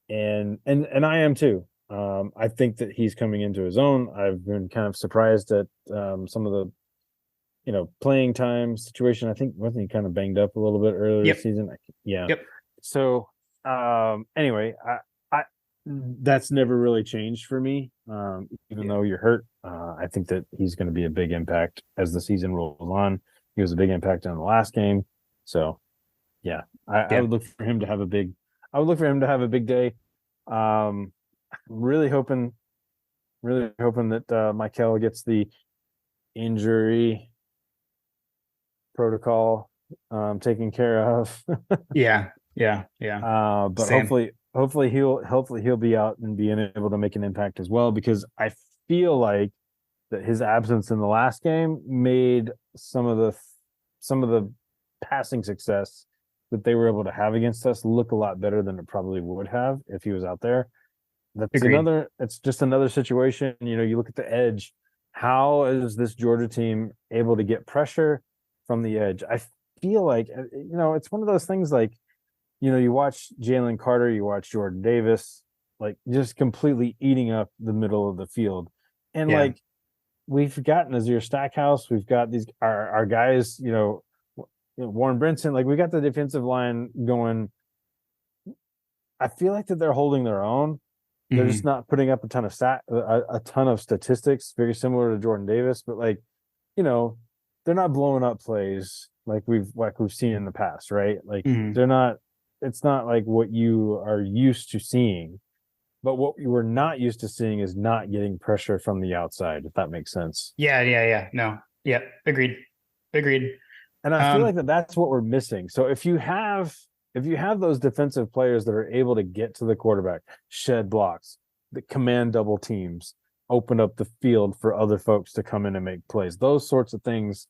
I am too. I think that he's coming into his own. I've been kind of surprised at some of the playing time situation. I think wasn't he kind of banged up a little bit earlier this season? Yeah. Yep. So anyway, I that's never really changed for me. Even though you're hurt, I think that he's going to be a big impact as the season rolls on. He was a big impact on the last game. So yeah, I would look for him to have a big. I would look for him to have a big day. Really hoping that Michael gets the injury protocol taken care of. Yeah. But Same. hopefully he'll be out and being able to make an impact as well, because I feel like that his absence in the last game made some of the passing success that they were able to have against us look a lot better than it probably would have if he was out there. It's just another situation. You look at the edge. How is this Georgia team able to get pressure from the edge? I feel like, it's one of those things like, you watch Jalen Carter, you watch Jordan Davis, like just completely eating up the middle of the field. And like, we've got Nazir Stackhouse, we've got our guys, Warren Brinson, like we got the defensive line going. I feel like that they're holding their own. They're just not putting up a ton of statistics, very similar to Jordan Davis, but like, they're not blowing up plays like we've seen in the past, right? Like they're not. It's not like what you are used to seeing, but what you were not used to seeing is not getting pressure from the outside, if that makes sense. Yeah. No. Yeah. Agreed. And I feel like that's what we're missing. So if you have those defensive players that are able to get to the quarterback, shed blocks, that command double teams, open up the field for other folks to come in and make plays, those sorts of things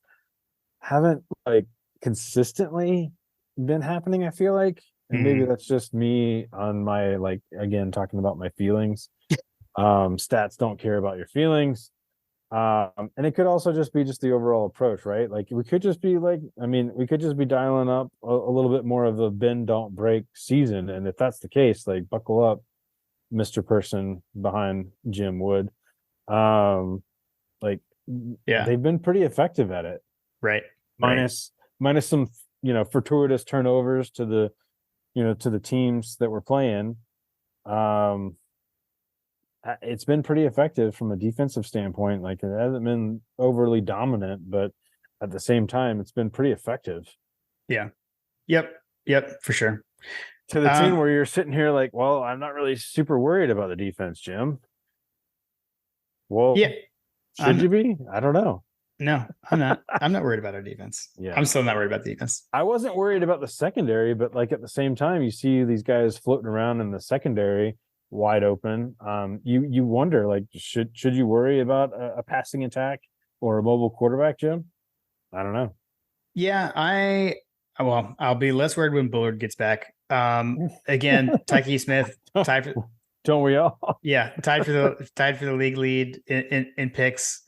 haven't like consistently been happening, I feel like. And maybe that's just me on my, like, again, talking about my feelings. Stats don't care about your feelings. And it could also just be just the overall approach, right? Like we could just be dialing up a little bit more of a bend, don't break season. And if that's the case, like buckle up, Mr. Person behind Jim Wood. They've been pretty effective at it. Right. Minus some, fortuitous turnovers to the teams that we're playing. It's been pretty effective from a defensive standpoint. Like it hasn't been overly dominant, but at the same time, it's been pretty effective. Yeah. Yep. For sure. To the team where you're sitting here like, well, I'm not really super worried about the defense, Jim. Well, should you be? I don't know. No, I'm not. I'm not worried about our defense. Yeah. I'm still not worried about the defense. I wasn't worried about the secondary, but like at the same time, you see these guys floating around in the secondary wide open. You wonder, like, should you worry about a passing attack or a mobile quarterback, Jim? I don't know. Yeah, I'll be less worried when Bullard gets back. Again, Tyke Smith tied for, don't we all? Yeah, tied for the league lead in picks.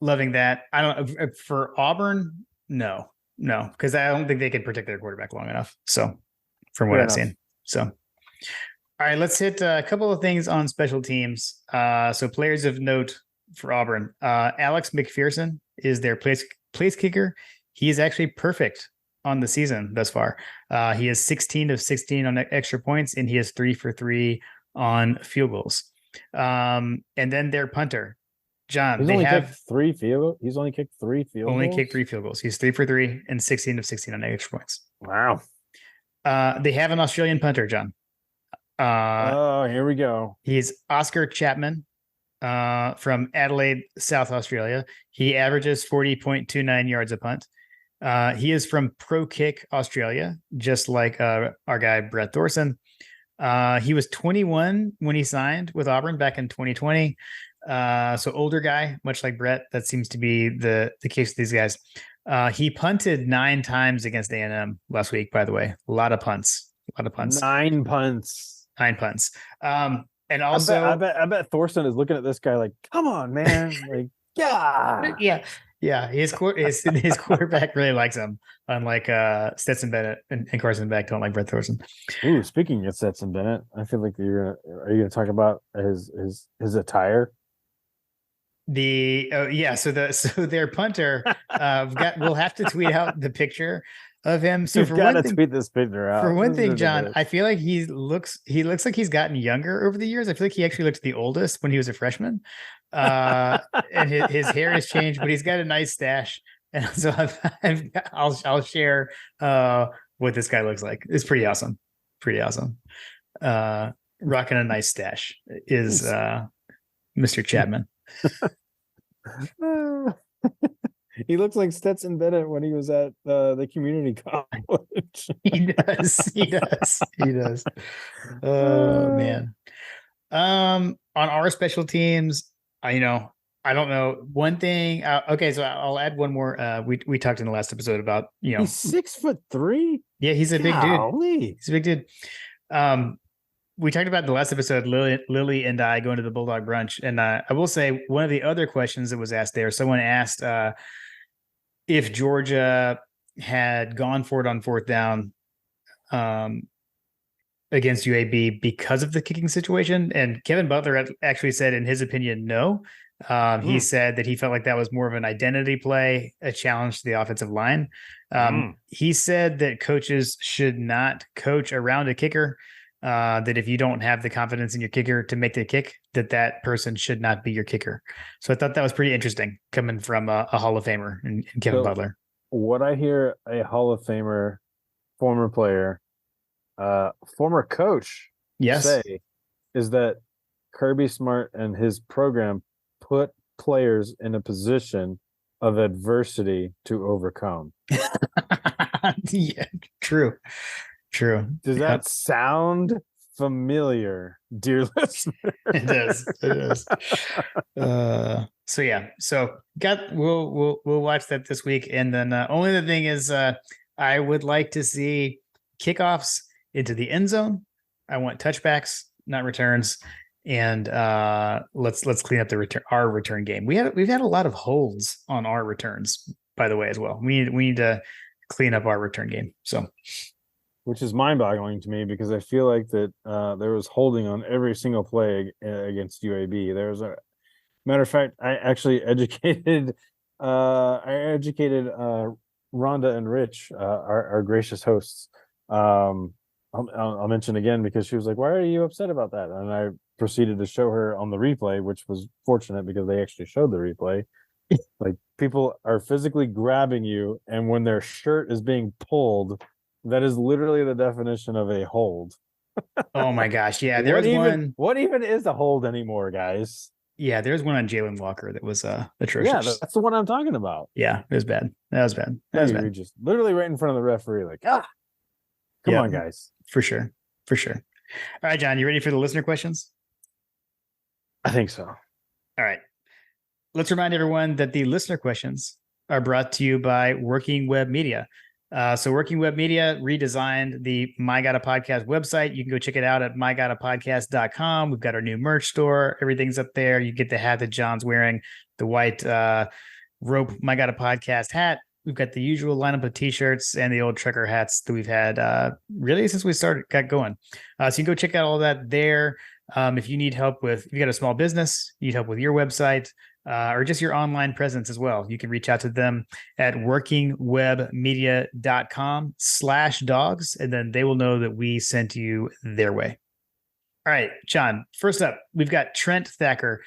Loving that. I don't for Auburn. No, because I don't think they can protect their quarterback long enough. So, from what I've seen. So, all right, let's hit a couple of things on special teams. So, players of note for Auburn. Alex McPherson is their place kicker. He is actually perfect on the season thus far. He is 16 of 16 on extra points, and he is 3 for 3 on field goals. And then their punter, John. He's only kicked 3 field goals. He's only kicked 3 field goals. Only kicked 3 field goals. He's 3 for 3 and 16 of 16 on extra points. Wow. They have an Australian punter, John. Here we go. He's Oscar Chapman from Adelaide, South Australia. He averages 40.29 yards a punt. He is from Pro Kick Australia, just like our guy Brett Thorson. He was 21 when he signed with Auburn back in 2020. So older guy, much like Brett. That seems to be the case with these guys. He punted 9 times against A&M last week, by the way. A lot of punts. 9 punts. 9 punts. And also, I bet Thorson is looking at this guy like, come on, man. Like, yeah. Yeah, his quarterback really likes him, unlike Stetson Bennett and Carson Beck don't like Brett Thorson. Ooh, speaking of Stetson Bennett, I feel like are you gonna talk about his attire? So their punter we'll have to tweet out the picture of him. So You've got to tweet this picture out. for one This is thing, John, ridiculous. I feel like he looks like he's gotten younger over the years. I feel like he actually looked the oldest when he was a freshman. And his hair has changed, but he's got a nice stash. And so I'll share what this guy looks like. It's pretty awesome. Pretty awesome. Rocking a nice stash is Mr. Chapman. He looks like Stetson Bennett when he was at the community college. He does. Oh man. On our special teams, I don't know one thing. Okay, so I'll add one more. We talked in the last episode about he's 6'3". Yeah, he's a big Golly. dude. He's a big dude. We talked about in the last episode, Lily and I going to the Bulldog brunch, and I will say one of the other questions that was asked there. Someone asked if Georgia had gone for it on fourth down against UAB because of the kicking situation, and Kevin Butler actually said, in his opinion, no. He said that he felt like that was more of an identity play, a challenge to the offensive line. He said that coaches should not coach around a kicker. That if you don't have the confidence in your kicker to make the kick, that person should not be your kicker. So I thought that was pretty interesting coming from a Hall of Famer in Kevin Butler. What I hear a Hall of Famer, former player, former coach say is that Kirby Smart and his program put players in a position of adversity to overcome. Yeah, true. Does that sound familiar, dear listener? It does. We'll watch that this week, and then only the thing is, I would like to see kickoffs into the end zone. I want touchbacks, not returns, and let's clean up our return game. We've had a lot of holds on our returns, by the way, as well. We need to clean up our return game. So. Which is mind-boggling to me because I feel like that there was holding on every single play against UAB. There was a matter of fact, I actually educated Rhonda and Rich, our gracious hosts. I'll mention again because she was like, "Why are you upset about that?" And I proceeded to show her on the replay, which was fortunate because they actually showed the replay. Like, people are physically grabbing you, and when their shirt is being pulled. That is literally the definition of a hold. Oh my gosh. Yeah. What even is a hold anymore, guys? Yeah. There's one on Jalen Walker that was atrocious. Yeah. That's the one I'm talking about. Yeah. It was bad. That was bad. You're just literally right in front of the referee. Like, come on, guys. For sure. All right, John, you ready for the listener questions? I think so. All right. Let's remind everyone that the listener questions are brought to you by Working Web Media. So Working Web Media redesigned the My Gotta Podcast website. You can go check it out at mygottapodcast.com. We've got our new merch store. Everything's up there. You get the hat that John's wearing, the white rope My Gotta Podcast hat. We've got the usual lineup of t-shirts and the old trucker hats that we've had really since we got going. So you can go check out all that there. If you need help if you got a small business, you need help with your website, or just your online presence as well, you can reach out to them at workingwebmedia.com/dogs, and then they will know that we sent you their way. All right, John, first up, we've got Trent Thacker.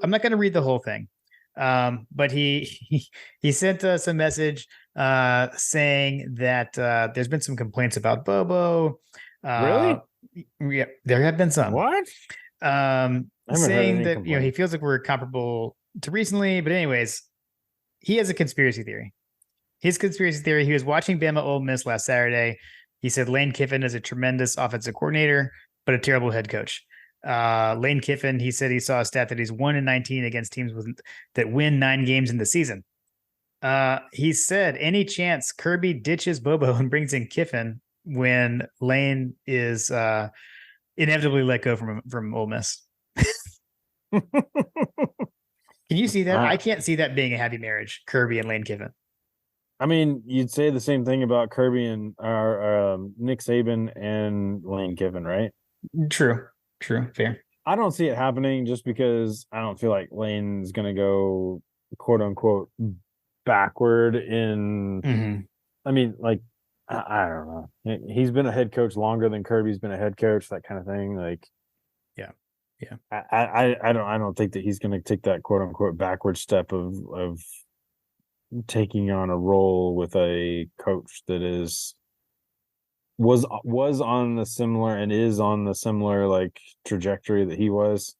I'm not going to read the whole thing, but he sent us a message saying that there's been some complaints about Bobo. Really? Yeah, there have been some. What? Saying that he feels like we're comparable to recently, but anyways, he has a conspiracy theory. His conspiracy theory: he was watching Bama Ole Miss last Saturday. He said Lane Kiffin is a tremendous offensive coordinator, but a terrible head coach. Lane Kiffin, he said he saw a stat that he's 1-19 against teams that win 9 games in the season. He said any chance Kirby ditches Bobo and brings in Kiffin when Lane is inevitably let go from Ole Miss. Can you see that? I can't see that being a happy marriage, Kirby and Lane Kiffin. I mean, you'd say the same thing about Kirby and Nick Saban and Lane Kiffin, right? True, fair. I don't see it happening just because I don't feel like Lane's going to go quote unquote backward in. Mm-hmm. I mean, like, I don't know. He's been a head coach longer than Kirby's been a head coach, that kind of thing. Like, yeah. I don't think that he's going to take that quote unquote backward step of taking on a role with a coach that was on the similar and is on the similar like trajectory that he was.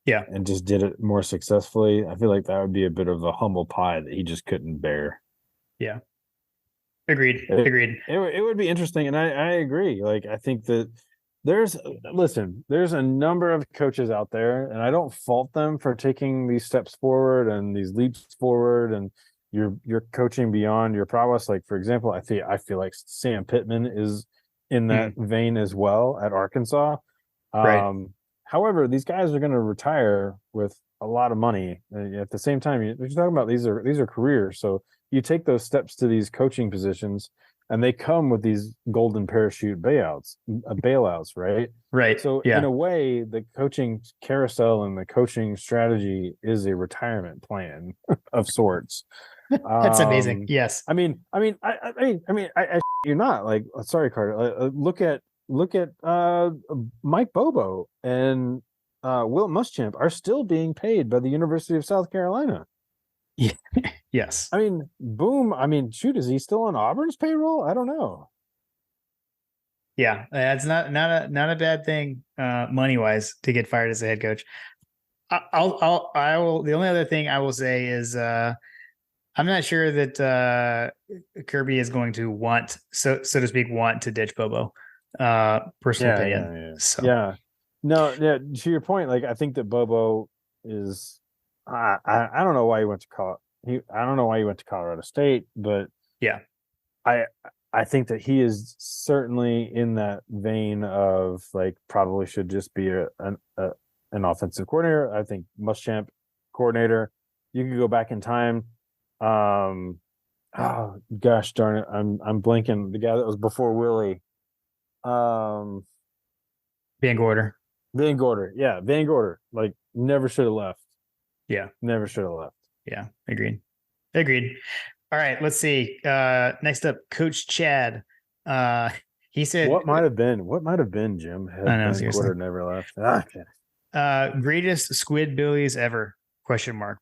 Yeah. And just did it more successfully. I feel like that would be a bit of a humble pie that he just couldn't bear. Yeah. Agreed. It would be interesting. And I agree. Like, I think that there's a number of coaches out there, and I don't fault them for taking these steps forward and these leaps forward, and you're coaching beyond your prowess. Like, for example, I feel like Sam Pittman is in that vein as well at Arkansas. Right. However, these guys are going to retire with a lot of money. At the same time, you're talking about these are careers. So you take those steps to these coaching positions, and they come with these golden parachute bailouts, right? Right. So in a way, the coaching carousel and the coaching strategy is a retirement plan of sorts. That's amazing. Yes. I mean, you're not like, sorry, Carter. Look at Mike Bobo and Will Muschamp are still being paid by the University of South Carolina. Yeah. Yes. I mean, boom. I mean, shoot, is he still on Auburn's payroll? I don't know. Yeah, that's not a bad thing, money wise, to get fired as a head coach. I will. The only other thing I will say is, I'm not sure that Kirby is going to want, so to speak, to ditch Bobo. Personal opinion. Yeah. So. Yeah. No, yeah. To your point, like, I think that Bobo is. I don't know why he went to I don't know why he went to Colorado State, but yeah, I think that he is certainly in that vein of like probably should just be an offensive coordinator. I think Muschamp coordinator. You could go back in time. Oh gosh darn it, I'm blanking. The guy that was before Willie. Van Gorder. Yeah, Van Gorder. Like, never should have left. Yeah. Never should have left. Yeah. Agreed. All right. Let's see. Next up, Coach Chad. He said, What might have been, Jim, had Van Gorder never left. Okay. Greatest Squidbillies ever, ?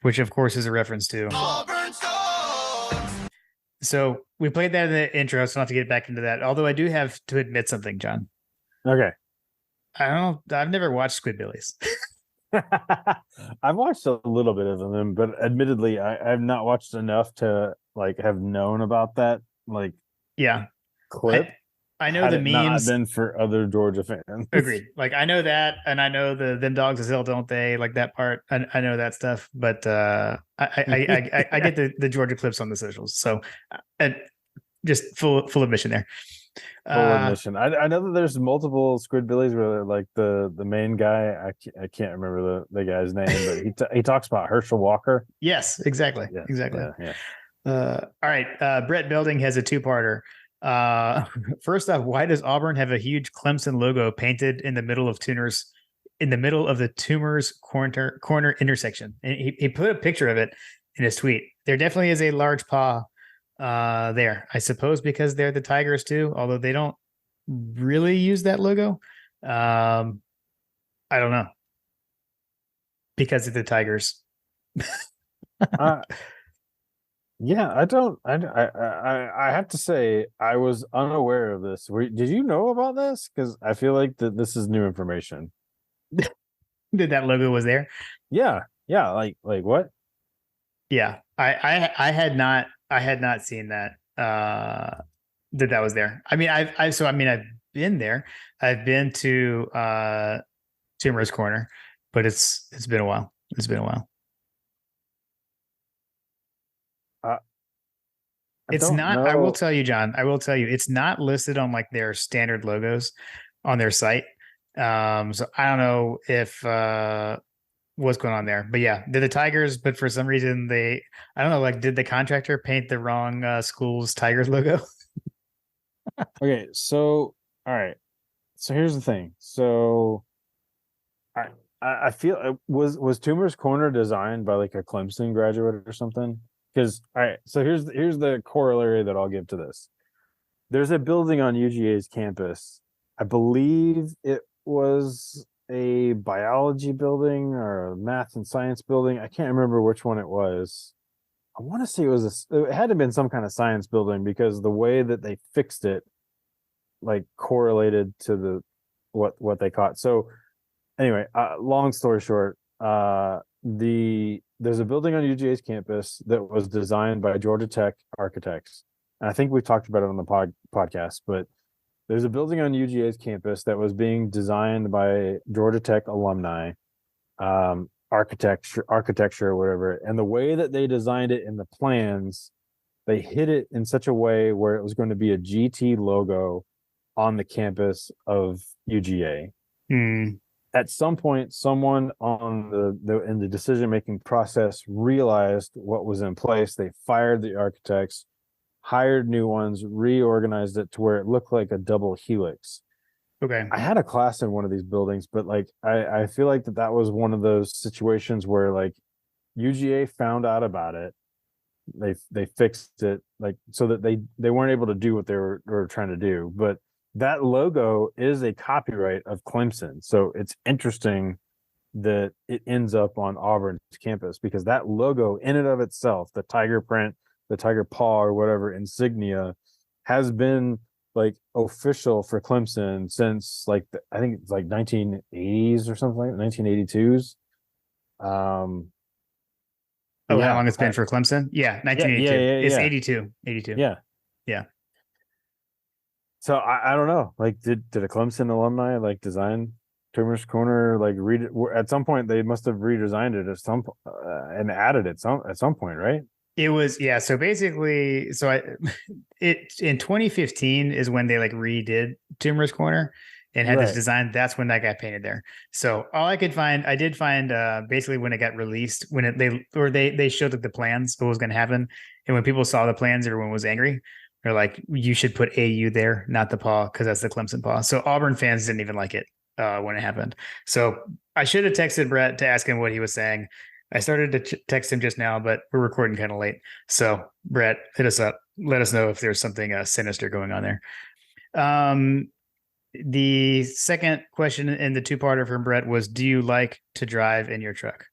Which of course is a reference to Auburn. So we played that in the intro, so I'll have to get back into that. Although I do have to admit something, John. Okay. I don't know. I've never watched Squidbillies. I've watched a little bit of them, but admittedly, I've not watched enough to like have known about that clip. I know the memes. Not been for other Georgia fans. Agreed. Like, I know that, and I know the "them dogs as hell, don't they?" Like that part. I know that stuff, but I get the Georgia clips on the socials. So, just full admission there. Full admission. I know that there's multiple Squidbillies where like the main guy, I can't remember the guy's name, but he talks about Herschel Walker. Yes, exactly. Yes, exactly. Yeah. All right. Brett Belding has a two-parter. First off, why does Auburn have a huge Clemson logo painted in the middle of the Tumors corner intersection? And he put a picture of it in his tweet. There definitely is a large paw there, I suppose, because they're the Tigers too, although they don't really use that logo. I don't know, because of the Tigers. Yeah, I have to say I was unaware of this. Did you know about this? Because I feel like that this is new information. That logo was there? Yeah. Like what? Yeah, I had not seen that that was there. I mean, I've been there. I've been to Timor's Corner, but it's been a while. It's not. I will tell you, John. It's not listed on like their standard logos on their site. So I don't know if what's going on there. But yeah, they're the Tigers, but for some reason I don't know, like did the contractor paint the wrong school's Tigers logo? Okay, so all right. So here's the thing. So I I feel was Toomer's Corner designed by like a Clemson graduate or something? Because all right, so here's the corollary that I'll give to this. There's a building on UGA's campus. I believe it was a biology building or a math and science building. I can't remember which one it was. I want to say it had to have been some kind of science building because the way that they fixed it like correlated to what they caught. So anyway, long story short, there's a building on UGA's campus that was designed by Georgia Tech architects. And I think we've talked about it on the podcast, but there's a building on UGA's campus that was being designed by Georgia Tech alumni, architecture or whatever. And the way that they designed it in the plans, they hid it in such a way where it was going to be a GT logo on the campus of UGA. At some point, someone on in the decision-making process realized what was in place. They fired the architects, hired new ones, reorganized it to where it looked like a double helix. Okay. I had a class in one of these buildings, but like I feel like that was one of those situations where like UGA found out about it. They fixed it like so that they weren't able to do what they were trying to do. But that logo is a copyright of Clemson. So it's interesting that it ends up on Auburn's campus because that logo in and of itself, the tiger print, the tiger paw or whatever insignia has been like official for Clemson since like I think it's like 1980s or something like 1982s. How long it's been for Clemson? Yeah, 1982. It's 82. Yeah. So I don't know. Like, did a Clemson alumni like design Toomer's Corner? Like, at some point they must have redesigned it and added it at some point, right? It was So basically, in 2015 is when they like redid Toomer's Corner and had this design. That's when that got painted there. So all I did find basically when it got released, when they showed like the plans what was going to happen, and when people saw the plans, everyone was angry. They're like, you should put AU there, not the paw, because that's the Clemson paw. So Auburn fans didn't even like it when it happened. So I should have texted Brett to ask him what he was saying. I started to text him just now, but we're recording kind of late. So Brett, hit us up. Let us know if there's something sinister going on there. The second question in the two-parter from Brett was, do you like to drive in your truck?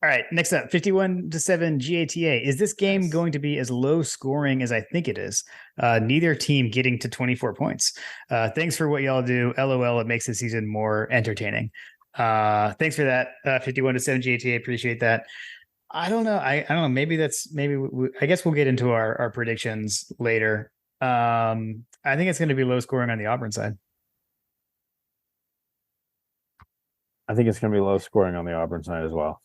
All right, next up, 51-7 GATA. Is this game going to be as low scoring as I think it is? Neither team getting to 24 points. Thanks for what y'all do. LOL, it makes the season more entertaining. Thanks for that. 51-7 GATA. Appreciate that. I don't know. I don't know. Maybe I guess we'll get into our predictions later. I think it's going to be low scoring on the Auburn side. I think it's going to be low scoring on the Auburn side as well.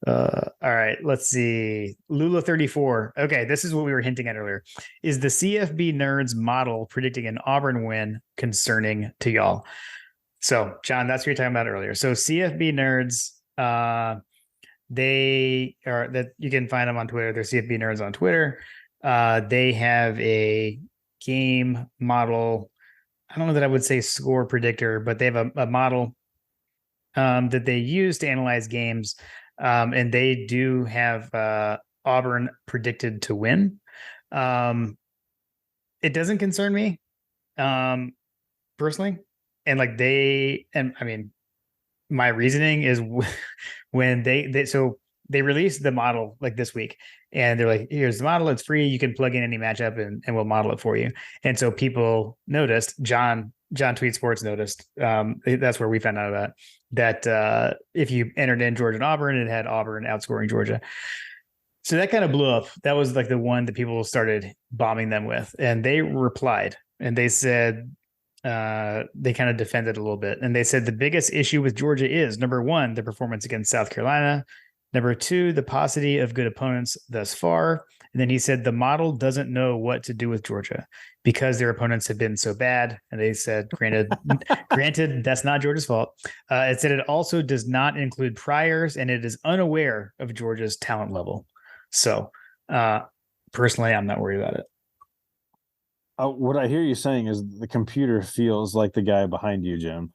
All right, let's see. Lula 34. Okay, this is what we were hinting at earlier. Is the CFB nerds model predicting an Auburn win concerning to y'all? So, John, that's what you're talking about earlier. So, CFB nerds, that you can find them on Twitter. They're CFB nerds on Twitter. They have a game model. I don't know that I would say score predictor, but they have a model that they use to analyze games. And they do have Auburn predicted to win. It doesn't concern me personally. And like my reasoning is when they released the model like this week and they're like, here's the model. It's free. You can plug in any matchup and we'll model it for you. And so people noticed, John Tweet Sports noticed, that's where we found out about that. If you entered in Georgia and Auburn, it had Auburn outscoring Georgia. So that kind of blew up. That was like the one that people started bombing them with. And they replied and they said, they kind of defended a little bit. And they said the biggest issue with Georgia is, number one, the performance against South Carolina. Number two, the paucity of good opponents thus far. And then he said the model doesn't know what to do with Georgia because their opponents have been so bad. And they said, granted, that's not Georgia's fault. It said it also does not include priors and it is unaware of Georgia's talent level. So personally, I'm not worried about it. What I hear you saying is the computer feels like the guy behind you, Jim.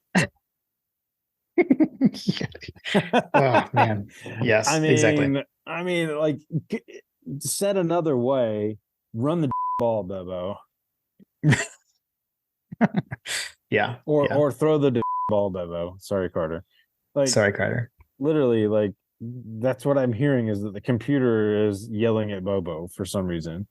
Oh man, yes, exactly. I mean, like, said another way, run the ball, Bebo. Yeah, or throw the ball, Bebo. Sorry, Carter. Like, sorry, Carter. Literally, like, that's what I'm hearing is that the computer is yelling at Bobo for some reason.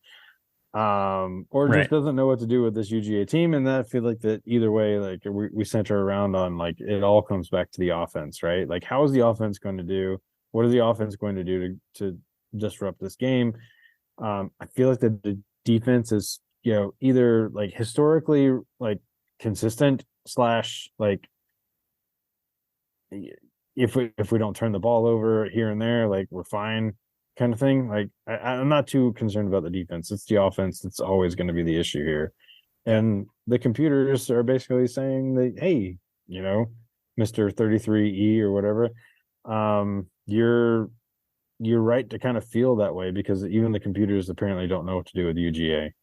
Or just doesn't know what to do with this UGA team, and I feel like that either way, like we center around on like it all comes back to the offense, right? Like, how is the offense going to do? What is the offense going to do to disrupt this game? I feel like the defense is, either like historically like consistent slash like if we don't turn the ball over here and there, like we're fine, kind of thing. Like I'm not too concerned about the defense. It's the offense that's always going to be the issue here. And the computers are basically saying that, hey, Mr. 33E or whatever, you're right to kind of feel that way because even the computers apparently don't know what to do with UGA.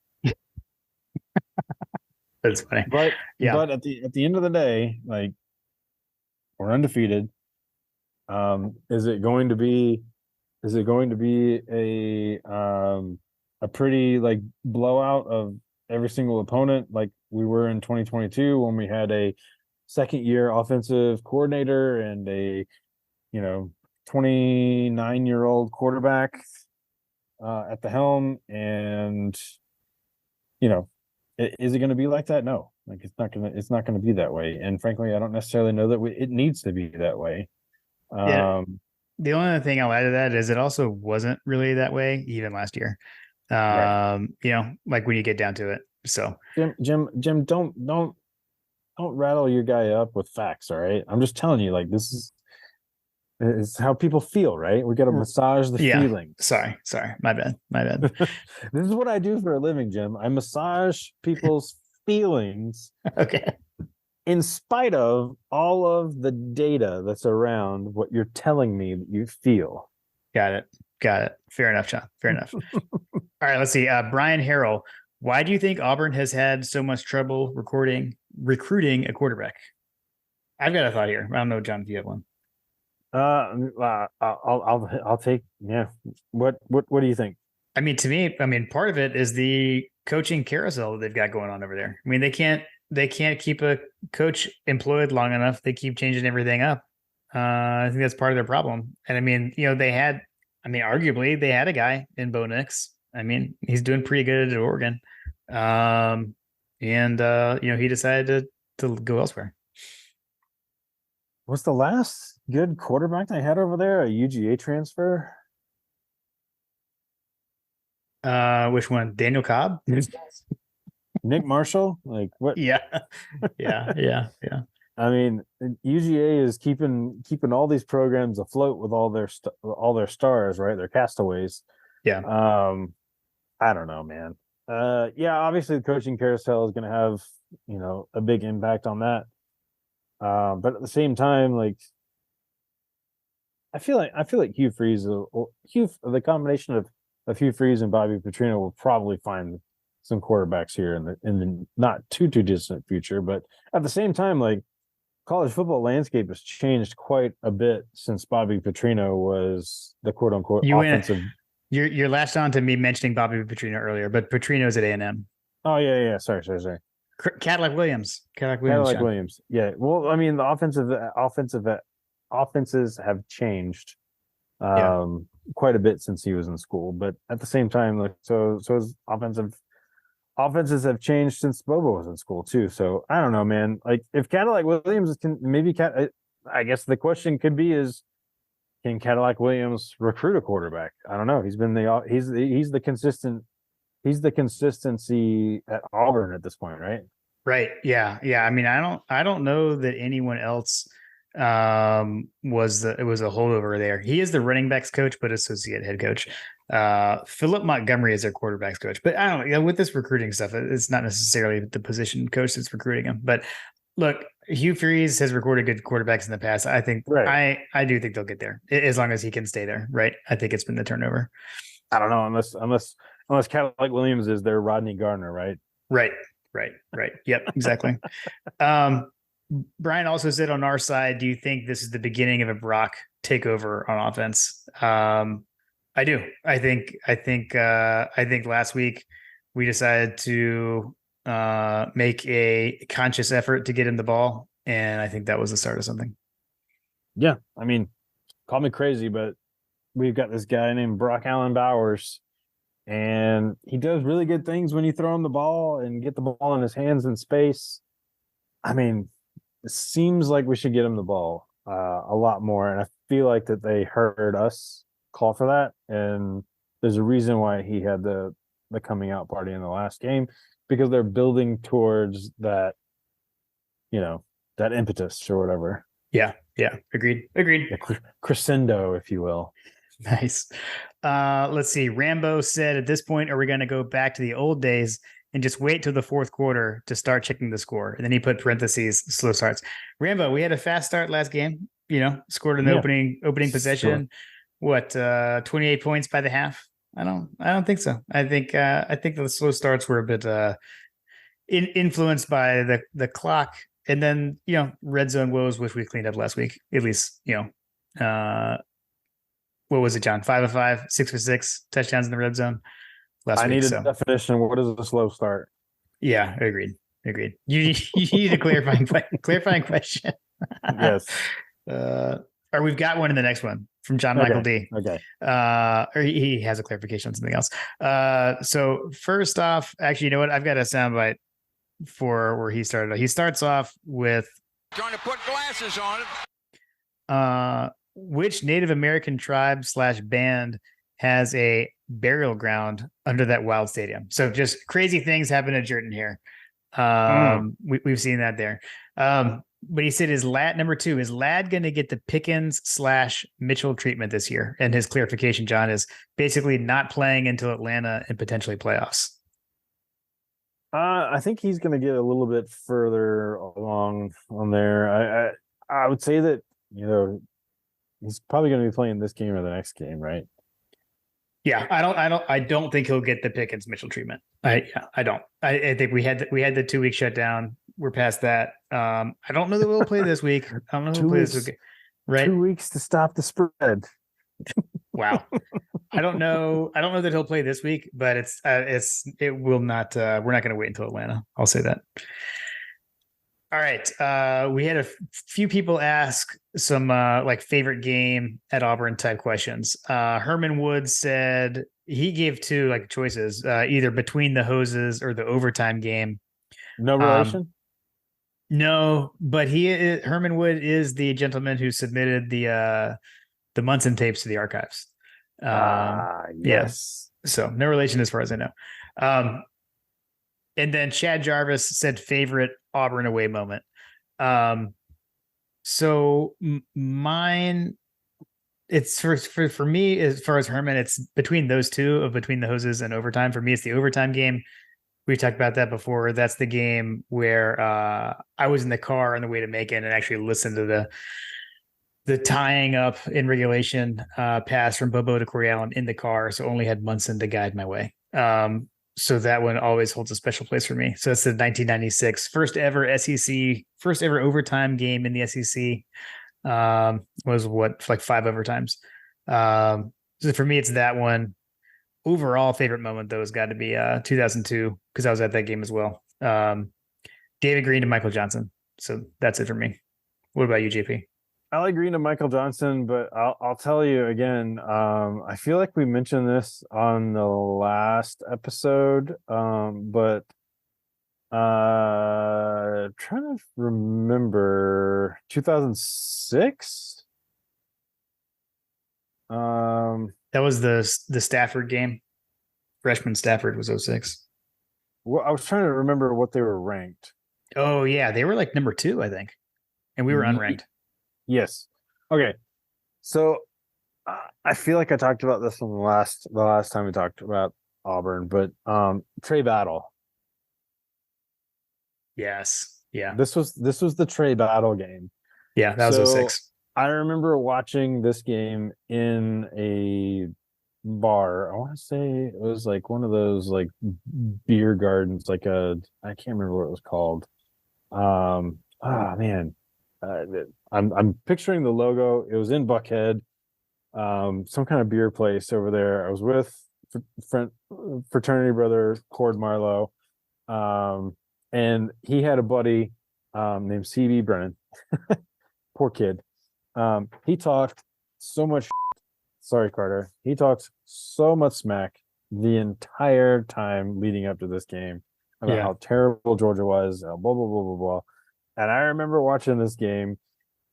That's funny. But at the end of the day, like, we're undefeated. Is it going to be a pretty like blowout of every single opponent like we were in 2022 when we had a second year offensive coordinator and a 29-year-old quarterback at the helm? And is it going to be like that? No, like it's not going to be that way. And frankly, I don't necessarily know that it needs to be that way. The only other thing I'll add to that is it also wasn't really that way even last year. Right. Like when you get down to it. So Jim, don't rattle your guy up with facts. All right. I'm just telling you, like, this is how people feel, right? We got to massage the feelings. Sorry. My bad. This is what I do for a living, Jim. I massage people's feelings. Okay. In spite of all of the data that's around what you're telling me that you feel. Got it. Fair enough, John. Fair enough. All right, let's see. Brian Harrell, why do you think Auburn has had so much trouble recruiting a quarterback? I've got a thought here. I don't know, John, if you have one. I'll take. Yeah. What do you think? I mean, to me, part of it is the coaching carousel that they've got going on over there. I mean, they can't keep a coach employed long enough. They keep changing everything up. I think that's part of their problem. And arguably they had a guy in Bo Nix. I mean, he's doing pretty good at Oregon. He decided to go elsewhere. Was the last good quarterback they had over there a UGA transfer? Which one? Daniel Cobb? Nick Marshall? Like what? Yeah. I mean, UGA is keeping all these programs afloat with all their stars, right? Their castaways. Yeah. I don't know, man. Obviously the coaching carousel is going to have, a big impact on that. But at the same time, like, I feel like Hugh Freeze, the combination of Hugh Freeze and Bobby Petrino will probably find some quarterbacks here in the not too distant future. But at the same time, like, college football landscape has changed quite a bit since Bobby Petrino was the quote unquote offensive. You're latched on to me mentioning Bobby Petrino earlier, but Petrino's at A&M. Oh yeah. Sorry. Cadillac Williams. Yeah. Well, I mean, the offenses have changed quite a bit since he was in school, but at the same time, like, so his offenses have changed since Bobo was in school too. So I don't know, man. Like, if Cadillac Williams I guess the question could be is, can Cadillac Williams recruit a quarterback? I don't know. He's the consistency at Auburn at this point, right? Right. Yeah. I mean, I don't know that anyone else it was a holdover there. He is the running backs coach, but associate head coach. Philip Montgomery is their quarterbacks coach, but I don't know. You know, with this recruiting stuff, it's not necessarily the position coach that's recruiting him. But look, Hugh Freeze has recruited good quarterbacks in the past. I think Right. I do think they'll get there as long as he can stay there. Right. I think it's been the turnover. I don't know unless Cadillac Williams is their Rodney Garner, right? Right. Right. Yep. Exactly. Brian also said on our side, do you think this is the beginning of a Brock takeover on offense? I do. I think last week we decided to make a conscious effort to get him the ball, and I think that was the start of something. Yeah, I mean, call me crazy, but we've got this guy named Brock Allen Bowers, and he does really good things when you throw him the ball and get the ball in his hands in space. I mean, it seems like we should get him the ball a lot more, and I feel like that they heard us call for that, and there's a reason why he had the coming out party in the last game, because they're building towards that, that impetus or whatever. Yeah. Agreed. Yeah, crescendo, if you will. Nice. Let's see. Rambo said, at this point, are we going to go back to the old days and just wait till the fourth quarter to start checking the score? And then he put parentheses, slow starts. Rambo, we had a fast start last game, scored an opening possession. What, 28 points by the half? I don't think so. I think the slow starts were a bit influenced by the clock, and then red zone woes, which we cleaned up last week. At least what was it, John? 5 of 5, 6 for 6 touchdowns in the red zone last week. I need a definition. What is a slow start? Yeah, agreed. You need a clarifying question. Yes. Or we've got one in the next one from John Michael D. Okay. Or he has a clarification on something else. So first off, actually, you know what? I've got a soundbite for where he started. He starts off with trying to put glasses on it. Which Native American tribe / band has a burial ground under that wild stadium? So just crazy things happen at Jordan here. We've seen that there. But he said, number 2, is Ladd going to get the Pickens / Mitchell treatment this year? And his clarification, John, is basically not playing until Atlanta and potentially playoffs. I think he's going to get a little bit further along on there. I would say that, he's probably going to be playing this game or the next game, right? Yeah, I don't think he'll get the Pickens Mitchell treatment. I don't. I think we had the 2-week shutdown. We're past that. I don't know that we'll play this week. I don't know who will play this week. Right? 2 weeks to stop the spread. Wow. I don't know that he'll play this week, but it will not. We're not going to wait until Atlanta. I'll say that. All right. We had a few people ask some favorite game at Auburn type questions. Herman Woods said he gave 2 choices, either between the hoses or the overtime game. No relation? No, but Herman Wood is the gentleman who submitted the Munson tapes to the archives. Yes. Yeah. So no relation as far as I know. And then Chad Jarvis said favorite Auburn away moment. So mine, it's for me, as far as Herman, it's between those two of between the hoses and overtime. For me, it's the overtime game. We talked about that before. That's the game where I was in the car on the way to Macon and actually listened to the tying up in regulation pass from Bobo to Corey Allen in the car. So only had Munson to guide my way. So that one always holds a special place for me. So it's the 1996 first ever overtime game in the SEC. Was 5 overtimes. So for me, it's that one. Overall favorite moment though has got to be 2002, because I was at that game as well. David Green to Michael Johnson. So that's it for me. What about you, JP? I like Green to Michael Johnson, but I'll tell you again. I feel like we mentioned this on the last episode, but trying to remember 2006. That was the Stafford game. Freshman Stafford was 06. Well, I was trying to remember what they were ranked. Oh yeah, they were number 2, I think, and we were unranked. Yes. Okay. So I feel like I talked about this on the last time we talked about Auburn, but Trey Battle. Yes. Yeah. This was the Trey Battle game. Yeah. That was So 06. I remember watching this game in a bar. I want to say it was like one of those like beer gardens, like I can't remember what it was called. Man, uh, I'm picturing the logo. It was in Buckhead, some kind of beer place over there. I was with friend fraternity brother Cord Marlowe, and he had a buddy named CB Brennan. Poor kid. He talked so much. Sorry, Carter. He talked so much smack the entire time leading up to this game about how terrible Georgia was, blah blah blah blah blah. And I remember watching this game,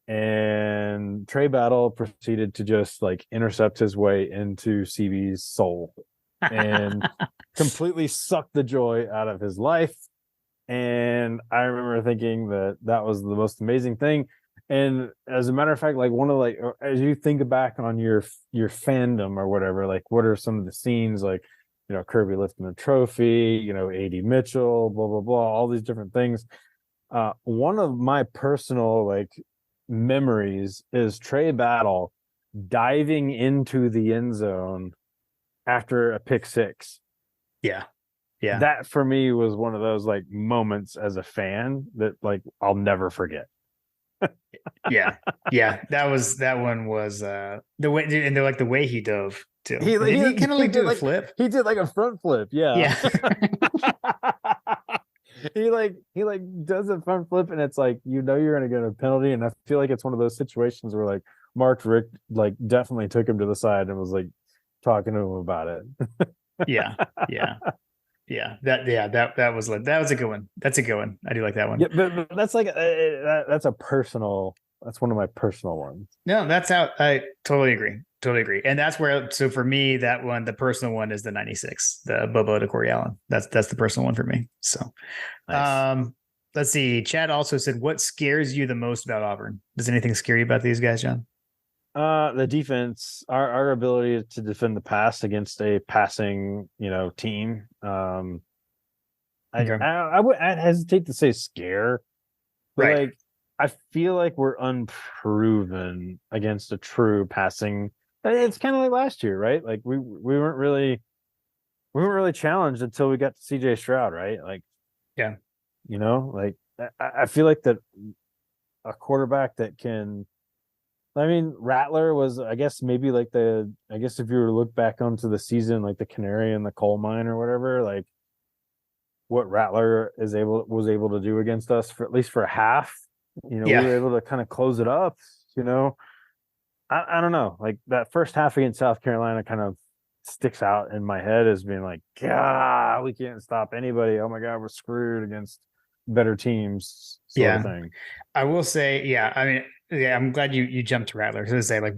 and Trey Battle proceeded to just like intercept his way into CB's soul and completely suck the joy out of his life. And I remember thinking that that was the most amazing thing. And as a matter of fact, like one of like as you think back on your fandom or whatever, like what are some of the scenes like, Kirby lifting the trophy, AD Mitchell, blah blah blah, all these different things. One of my personal like memories is Trey Battle diving into the end zone after a pick six. Yeah. Yeah. That for me was one of those like moments as a fan that like I'll never forget. Yeah. That one was the way, and they're like the way he dove too. He Kind of like did a like, flip. He did like a front flip. Yeah. he does a front flip, and it's like you're gonna get a penalty. And I feel like it's one of those situations where like Mark Richt like definitely took him to the side and was like talking to him about it. Yeah. That was a good one. That's a good one. I do like that one. Yeah, but that's like that's one of my personal ones. No, that's out. I totally agree. And that's where, so for me, that one, the personal one is the 96, the Bobo to Corey Allen. That's the personal one for me. So, nice. Let's see. Chad also said, what scares you the most about Auburn? Does anything scare you about these guys, John? The defense, our ability to defend the pass against a passing, team. I'd hesitate to say scare, but right. like I feel like we're unproven against a true passing. It's kind of like last year, right? Like we weren't really challenged until we got to CJ Stroud, right? Like, yeah, like I feel like that a quarterback that can. I mean, Rattler was, I guess, maybe like if you were to look back onto the season, like the canary in the coal mine or whatever, like what Rattler was able to do against us for at least for a half, we were able to kind of close it up, I don't know, like that first half against South Carolina kind of sticks out in my head as being like, God, we can't stop anybody. Oh my God, we're screwed against better teams. Sort of thing. I will say, I mean, I'm glad you jumped to Rattler. To say like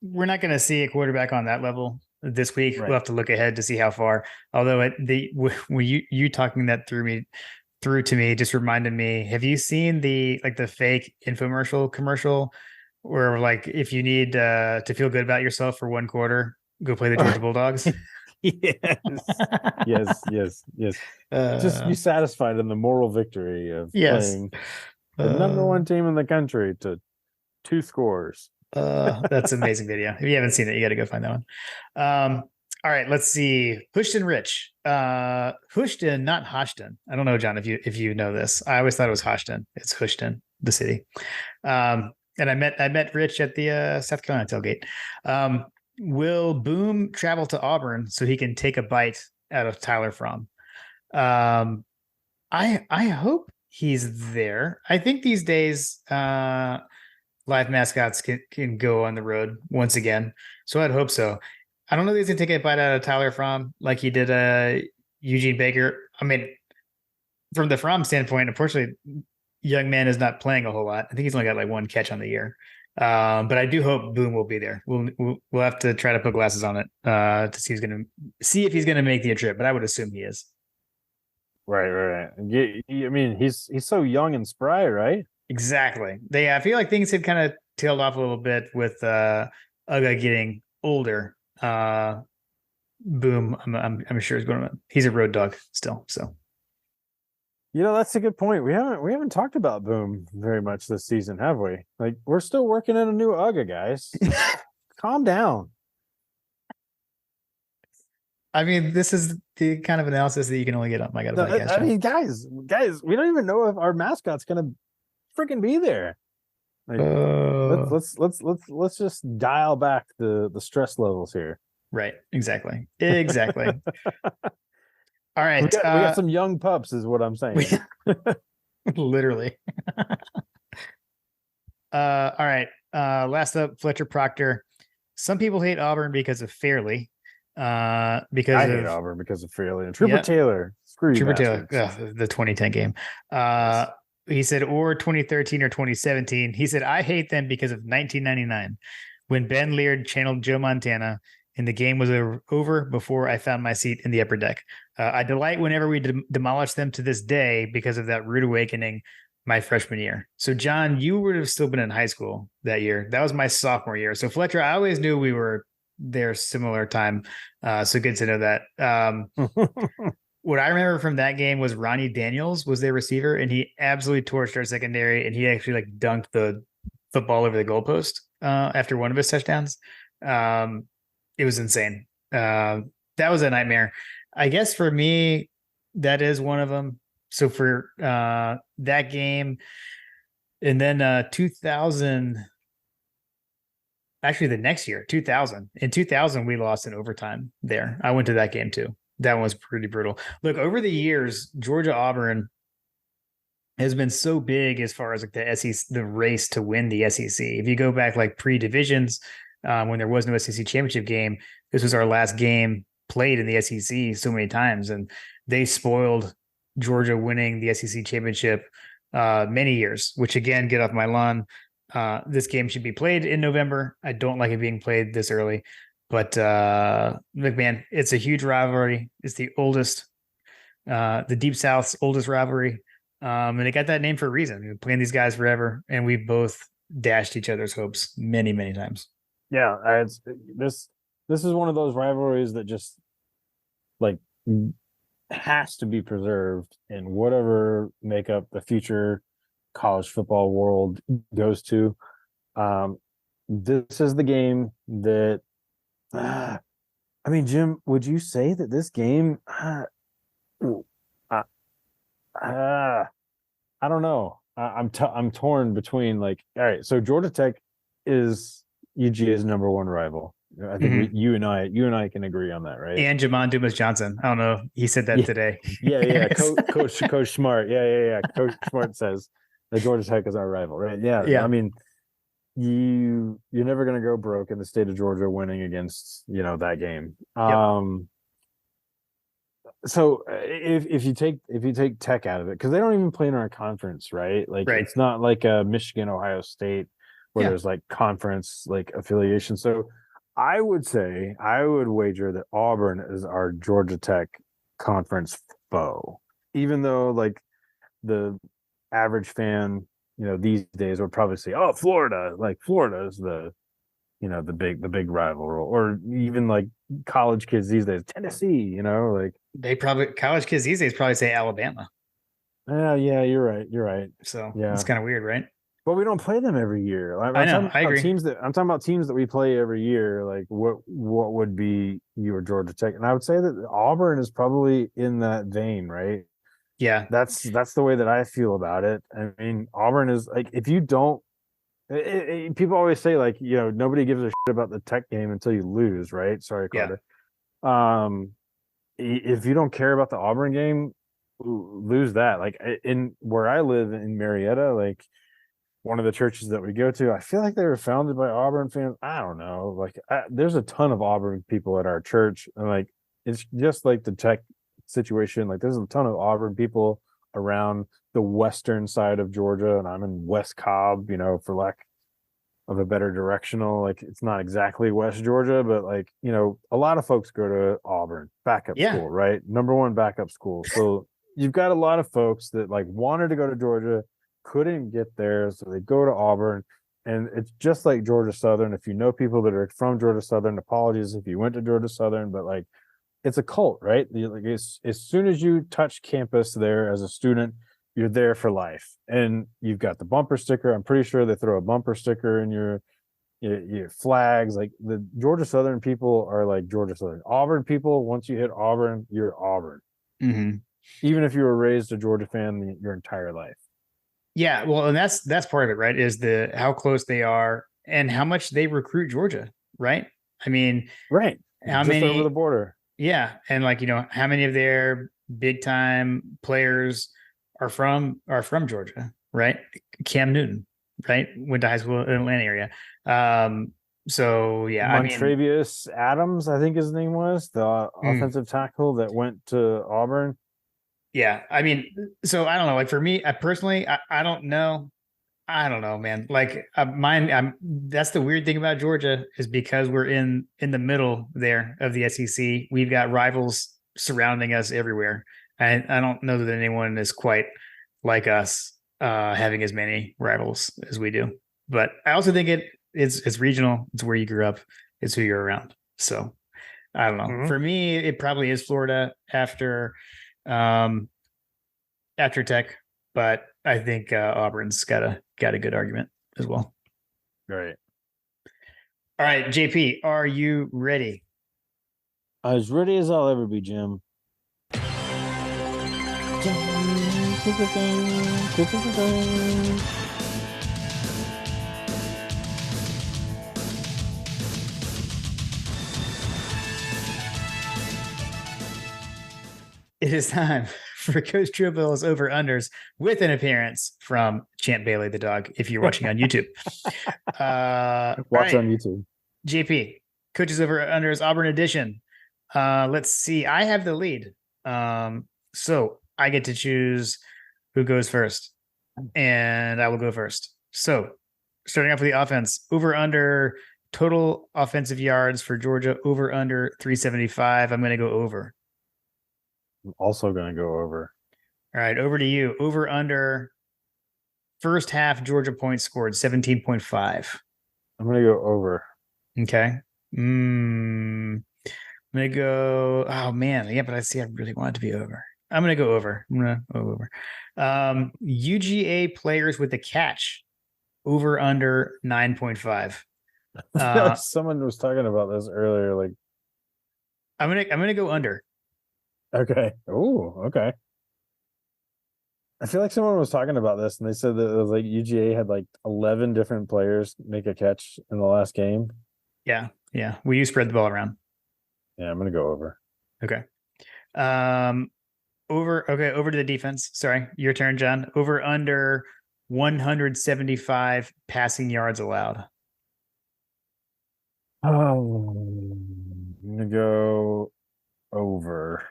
we're not going to see a quarterback on that level this week. Right. We'll have to look ahead to see how far. Although when you talking that through to me just reminded me. Have you seen the fake infomercial commercial where like if you need to feel good about yourself for one quarter, go play the Georgia Bulldogs? yes. Just be satisfied in the moral victory of playing the number one team in the country to 2 scores. That's an amazing video. If you haven't seen it, you got to go find that one. All right, let's see. Hushton Rich. Hushton, not Hoshton. I don't know, John, if you know this. I always thought it was Hoshton. It's Hushton, the city. And I met Rich at the South Carolina tailgate. Will Boom travel to Auburn so he can take a bite out of Tyler Fromm? I hope he's there. I think these days live mascots can go on the road once again. So I'd hope so. I don't know if he's going to take a bite out of Tyler Fromm like he did Eugene Baker. I mean, from the Fromm standpoint, unfortunately, young man is not playing a whole lot. I think he's only got like 1 catch on the year. But I do hope Boom will be there. We'll have to try to put glasses on it to see if he's going to make the trip, but I would assume he is. Right. I mean, he's so young and spry, right? Exactly. I feel like things had kind of tailed off a little bit with Uga getting older, Boom, I'm sure is going to. He's a road dog still. So, that's a good point. We haven't talked about Boom very much this season, have we? Like, we're still working in a new UGA, guys. Calm down. I mean, this is the kind of analysis that you can only get on my God podcast. I mean, guys, we don't even know if our mascot's gonna freaking be there. Like, let's just dial back the stress levels here. Right. Exactly. All right. We got some young pups, is what I'm saying. Literally. All right. Last up, Fletcher Proctor. Some people hate Auburn because of Fairley. I hate Auburn because of Fairley and Trooper Taylor. Screw you, Trooper Taylor, the 2010 game. Yes. He said, or 2013 or 2017. He said, I hate them because of 1999 when Ben Leard channeled Joe Montana and the game was over before I found my seat in the upper deck. I delight whenever we demolish them to this day because of that rude awakening my freshman year. So, John, you would have still been in high school that year. That was my sophomore year. So, Fletcher, I always knew we were there similar time. So good to know that. What I remember from that game was Ronnie Daniels was their receiver, and he absolutely torched our secondary, and he actually like dunked the football over the goalpost after one of his touchdowns. It was insane. That was a nightmare. I guess for me, that is one of them. So for that game, and then 2000, actually the next year, 2000. In 2000, we lost in overtime there. I went to that game too. That one was pretty brutal. Look, over the years, Georgia Auburn has been so big as far as like the SEC, the race to win the SEC. If you go back like pre-divisions, when there was no SEC championship game, this was our last game played in the SEC so many times, and they spoiled Georgia winning the SEC championship many years. Which again, get off my lawn. This game should be played in November. I don't like it being played this early, but look, man, it's a huge rivalry. It's the oldest, the Deep South's oldest rivalry. And it got that name for a reason. We've been playing these guys forever, and we both dashed each other's hopes many, many times. Yeah, this is one of those rivalries that just like has to be preserved in whatever makeup the future college football world goes to. This is the game that I mean, Jim, would you say that this game I don't know. I'm torn between like, all right, so Georgia Tech is UGA's number one rival. I think you and I can agree on that, right? And Jamon Dumas Johnson. I don't know. He said that today. Yeah. Coach Smart. Yeah. Coach Smart says that Georgia Tech is our rival, right? Yeah. I mean, you're never going to go broke in the state of Georgia winning against that game. So if you take Tech out of it, because they don't even play in our conference, right? Like It's not like a Michigan, Ohio State where there's like conference like affiliation. So I would wager that Auburn is our Georgia Tech conference foe, even though like the average fan, these days would probably say, "Oh, Florida is the big rival," or even like college kids these days, Tennessee, college kids these days probably say Alabama. Yeah, you're right. So it's kind of weird, right? But we don't play them every year. I know. I agree. I'm talking about teams that we play every year. Like what would be your Georgia Tech? And I would say that Auburn is probably in that vein, right? Yeah, that's the way that I feel about it. I mean, Auburn is like, if you don't, people always say like, nobody gives a shit about the Tech game until you lose, right? Sorry, Carter. Yeah. If you don't care about the Auburn game, lose that. Like in where I live in Marietta, like one of the churches that we go to, I feel like they were founded by Auburn fans. I don't know. Like there's a ton of Auburn people at our church, and like it's just like the Tech situation. Like there's a ton of Auburn people around the western side of Georgia, and I'm in West Cobb, for lack of a better directional. Like it's not exactly West Georgia, but like, a lot of folks go to Auburn, backup school, right? Number one backup school. So you've got a lot of folks that like wanted to go to Georgia, couldn't get there, so they go to Auburn. And it's just like Georgia Southern. If you know people that are from Georgia Southern, apologies if you went to Georgia Southern, but like it's a cult, right? Like as soon as you touch campus there as a student, you're there for life. And you've got the bumper sticker. I'm pretty sure they throw a bumper sticker in your flags. Like the Georgia Southern people are like Georgia Southern. Auburn people, once you hit Auburn, you're Auburn. Mm-hmm. Even if you were raised a Georgia fan your entire life. Yeah, well, and that's part of it, right? Is the how close they are and how much they recruit Georgia, right? I mean, right, how just many over the border. Yeah, and like how many of their big time players are from Georgia, right? Cam Newton, right? Went to high school in the Atlanta area. So yeah, I mean, Montravius Adams, I think his name was the offensive tackle that went to Auburn. Yeah, I mean, so I don't know. Like for me, I personally, I don't know. I don't know, man. Like that's the weird thing about Georgia is because we're in the middle there of the SEC. We've got rivals surrounding us everywhere. I don't know that anyone is quite like us, having as many rivals as we do. But I also think it's regional. It's where you grew up. It's who you're around. So I don't know. Mm-hmm. For me, it probably is Florida um, after Tech, but I think Auburn's got a good argument as well. Right. All right, JP, are you ready? As ready as I'll ever be, Jim. It is time for Coach Trillbill's over unders with an appearance from Champ Bailey the dog. If you're watching on YouTube, watch on YouTube. JP, Coaches over unders Auburn edition. Let's see. I have the lead, so I get to choose who goes first, and I will go first. So, starting off with the offense, over under total offensive yards for Georgia, over under 375. I'm going to go over. I'm also going to go over. All right, over to you. Over under first half Georgia points scored 17.5. I'm going to go over. Okay. I'm going to go. Oh man, yeah, but I really want it to be over. I'm going to go over. I'm going to go over. UGA players with a catch, over under 9.5. Someone was talking about this earlier. Like, I'm gonna go under. Okay. Oh, okay. I feel like someone was talking about this, and they said that it was like UGA had like 11 different players make a catch in the last game. Yeah. Will you spread the ball around? Yeah, I'm gonna go over. Okay. Over to the defense. Sorry, your turn, John. Over under 175 passing yards allowed. Oh, I'm gonna go over.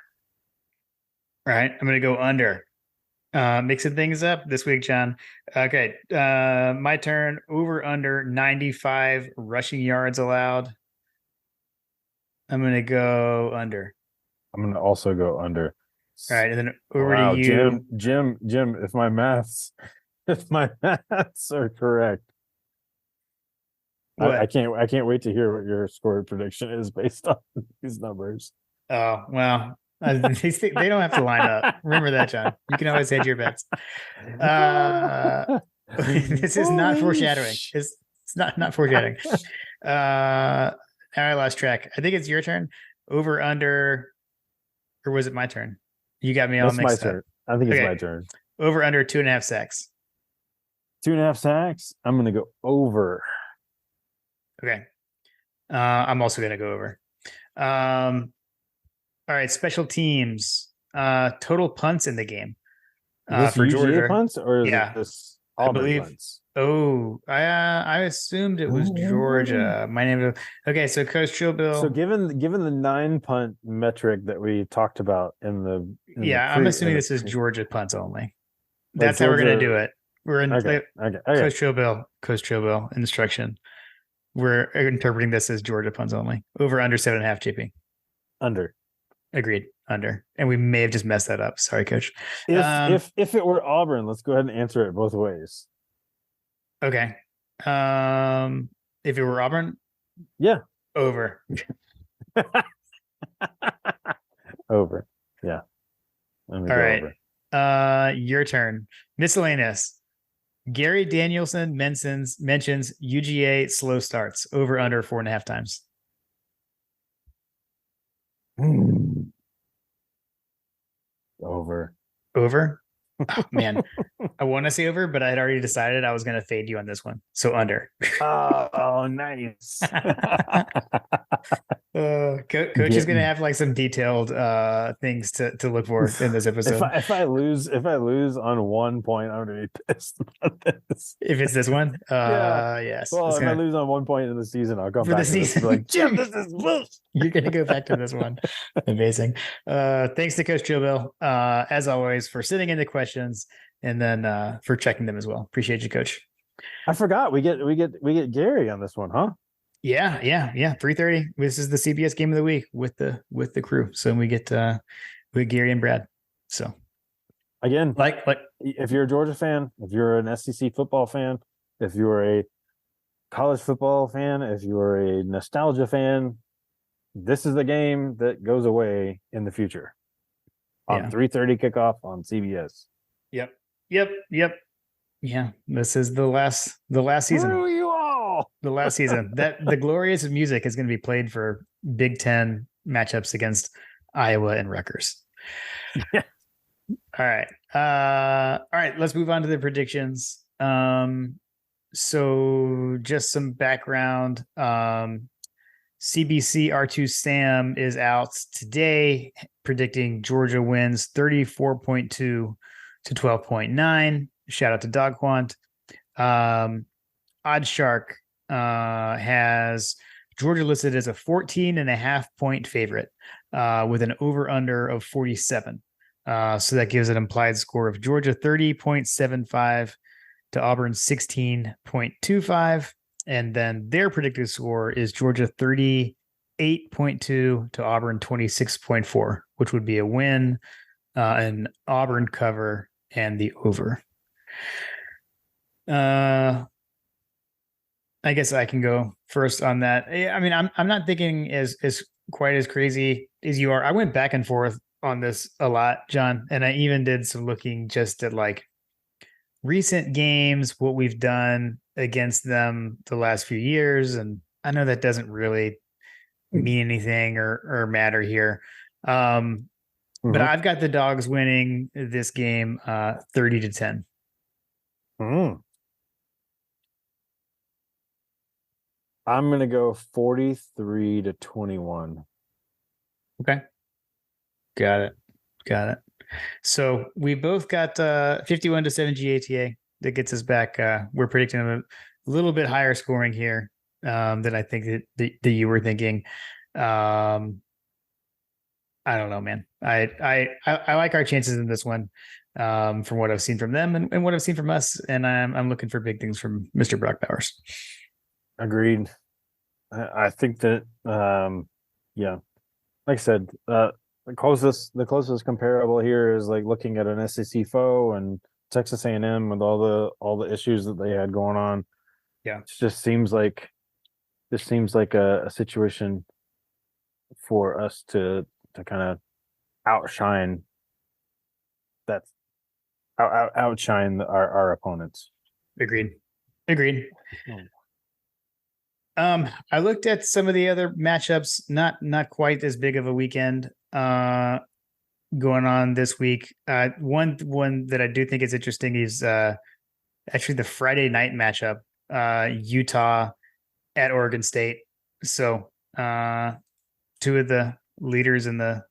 All right, I'm gonna go under. Mixing things up this week, John. Okay, my turn. Over under 95 rushing yards allowed. I'm gonna go under. I'm gonna also go under. All right, and then over to you, Jim. If my maths are correct, I can't wait to hear what your score prediction is based on these numbers. Oh well, they don't have to line up. Remember that, John. You can always hedge your bets. This is not foreshadowing. It's not foreshadowing. I lost track. I think it's your turn. Over under, or was it my turn? You got me all mixed up. My turn. I think it's my turn. Over under 2.5 sacks. 2.5 sacks. I'm gonna go over. Okay. I'm also gonna go over. All right. Special teams. Total punts in the game. For UGA Georgia punts, or is this Auburn punts? Oh, I assumed it was Georgia. My name is okay. So Coach Trillbill. So given the 9 punt metric that we talked about in the I'm assuming this is Georgia punts only. That's how we're gonna do it. We're in Coach Trillbill instruction. We're interpreting this as Georgia punts only. Over under 7.5 GP. Under. Agreed. Under. And we may have just messed that up. Sorry, Coach. If it were Auburn, let's go ahead and answer it both ways. Okay. If it were Auburn, Yeah. over. Over. Yeah. Let me All go right. over. Your turn. Miscellaneous. Gary Danielson mentions UGA slow starts over under 4.5 times. Over. Over. Oh, man, I want to say over, but I had already decided I was going to fade you on this one. So under. Oh, nice. Coach is going to have like some detailed things to look for in this episode. If I lose on 1 point, I'm gonna be pissed about this. If it's this one, Yeah. yes. Well, if I lose on 1 point in the season, I'll come for the back to this and season. be like, Jim, this is bullshit. You're gonna go back to this one. Amazing. Thanks to Coach Joe Bill, as always, for sending in the questions and then for checking them as well. Appreciate you, Coach. I forgot we get Gary on this one, huh? Yeah. 3:30. This is the CBS game of the week with the crew. So we get with Gary and Brad. So again, like if you're a Georgia fan, if you're an SEC football fan, if you're a college football fan, if you're a nostalgia fan, this is the game that goes away in the future on 3:30 kickoff on CBS. Yep. Yeah, this is the last season. Screw you all. The last season. That the glorious music is going to be played for Big Ten matchups against Iowa and Rutgers. Yeah. All right. All right. Let's move on to the predictions. So just some background. CBC R2 Sam is out today, predicting Georgia wins 34.2 to 12.9. Shout out to Dog Quant. Odd Shark has Georgia listed as a 14.5 point favorite with an over under of 47. So that gives an implied score of Georgia 30.75 to Auburn 16.25. And then their predicted score is Georgia 38.2 to Auburn 26.4, which would be a win, an Auburn cover, and the over. I guess I can go first on that. I mean, I'm not thinking as quite as crazy as you are. I went back and forth on this a lot, John, and I even did some looking just at like recent games, what we've done against them the last few years, and I know that doesn't really mean anything or matter here. But I've got the Dogs winning this game 30-10. I'm going to go 43-21. Okay. Got it. So we both got 51-7 GATA. That gets us back. We're predicting a little bit higher scoring here than I think that you were thinking. I don't know, man. I like our chances in this one from what I've seen from them and what I've seen from us. And I'm looking for big things from Mr. Brock Bowers. Agreed. I think that, like I said, the closest comparable here is like looking at an SEC foe and Texas A&M with all the issues that they had going on. Yeah, it just seems like a situation for us to kind of outshine our opponents. Agreed. I looked at some of the other matchups, not quite as big of a weekend going on this week. One that I do think is interesting is actually the Friday night matchup, Utah at Oregon State. So two of the leaders in the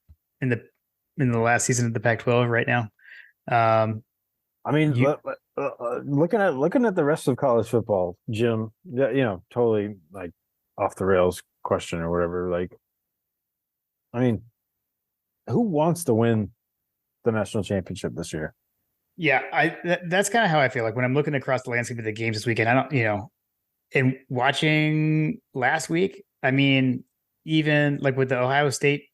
last season of the Pac-12 right now. I mean, looking at the rest of college football, Jim, totally like off the rails question or whatever. Like, I mean, who wants to win the national championship this year? Yeah, that's kind of how I feel. Like when I'm looking across the landscape of the games this weekend, I don't, and watching last week, I mean, even like with the Ohio State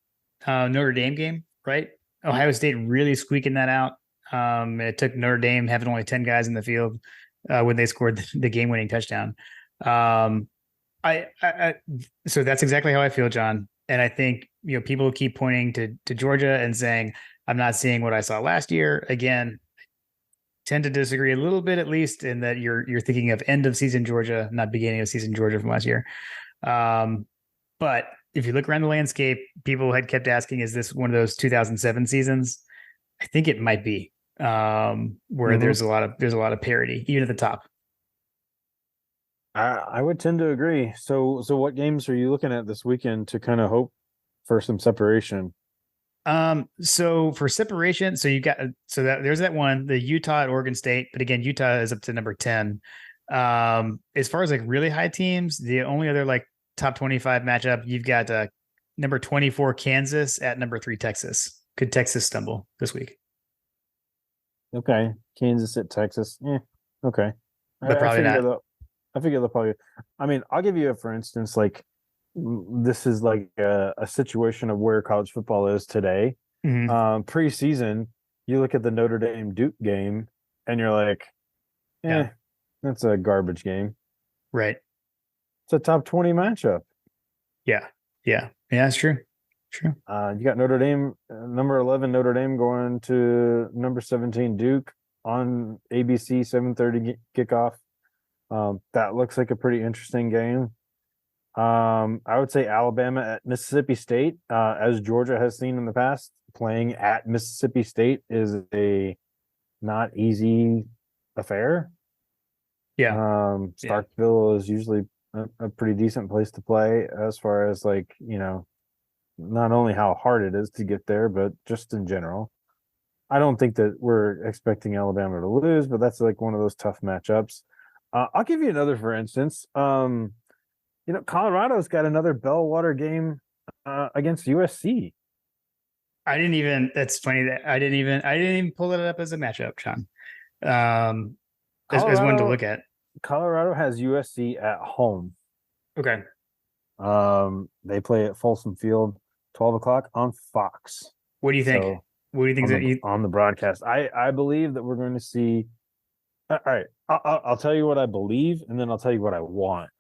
Notre Dame game, right? Ohio State really squeaking that out. It took Notre Dame having only 10 guys in the field when they scored the game-winning touchdown. So that's exactly how I feel, John. And I think, people keep pointing to Georgia and saying, I'm not seeing what I saw last year. Again, tend to disagree a little bit, at least, in that you're thinking of end of season Georgia, not beginning of season Georgia from last year. But if you look around the landscape, people had kept asking, is this one of those 2007 seasons? I think it might be, where there's a lot of parity, even at the top. I would tend to agree. So what games are you looking at this weekend to kind of hope for some separation? So for separation, there's that one, the Utah at Oregon State, but again, Utah is up to number 10. As far as like really high teams, the only other like top 25 matchup, you've got number 24 Kansas at number 3 Texas. Could Texas stumble this week? Okay, Kansas at Texas. Okay, but probably not. I figure they'll probably. I mean, I'll give you for instance, like this is like a situation of where college football is today. Preseason, you look at the Notre Dame Duke game, and you're like, that's a garbage game. Right. It's a top 20 matchup. Yeah, that's true. You got Notre Dame, number 11 Notre Dame going to number 17 Duke on ABC 7:30 kickoff. That looks like a pretty interesting game. I would say Alabama at Mississippi State, as Georgia has seen in the past, playing at Mississippi State is a not easy affair. Yeah. Starkville is usually a pretty decent place to play as far as like, not only how hard it is to get there, but just in general. I don't think that we're expecting Alabama to lose, but that's like one of those tough matchups. I'll give you another, for instance. Colorado's got another bellwether game against USC. That's funny that I didn't even pull it up as a matchup, John. As one to look at. Colorado has USC at home. Okay. They play at Folsom Field, 12 o'clock on Fox. What do you think? What do you think on the broadcast? I believe that we're going to see. All right, I'll tell you what I believe, and then I'll tell you what I want.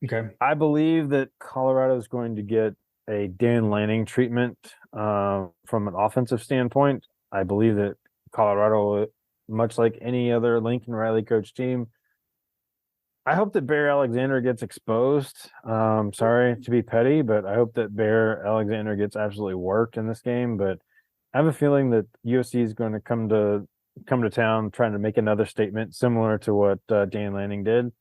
Okay. I believe that Colorado is going to get a Dan Lanning treatment from an offensive standpoint. I believe that Colorado, much like any other Lincoln Riley coach team, I hope that Bear Alexander gets exposed. Sorry to be petty, but I hope that Bear Alexander gets absolutely worked in this game. But I have a feeling that USC is going to come to town trying to make another statement similar to what Dan Lanning did.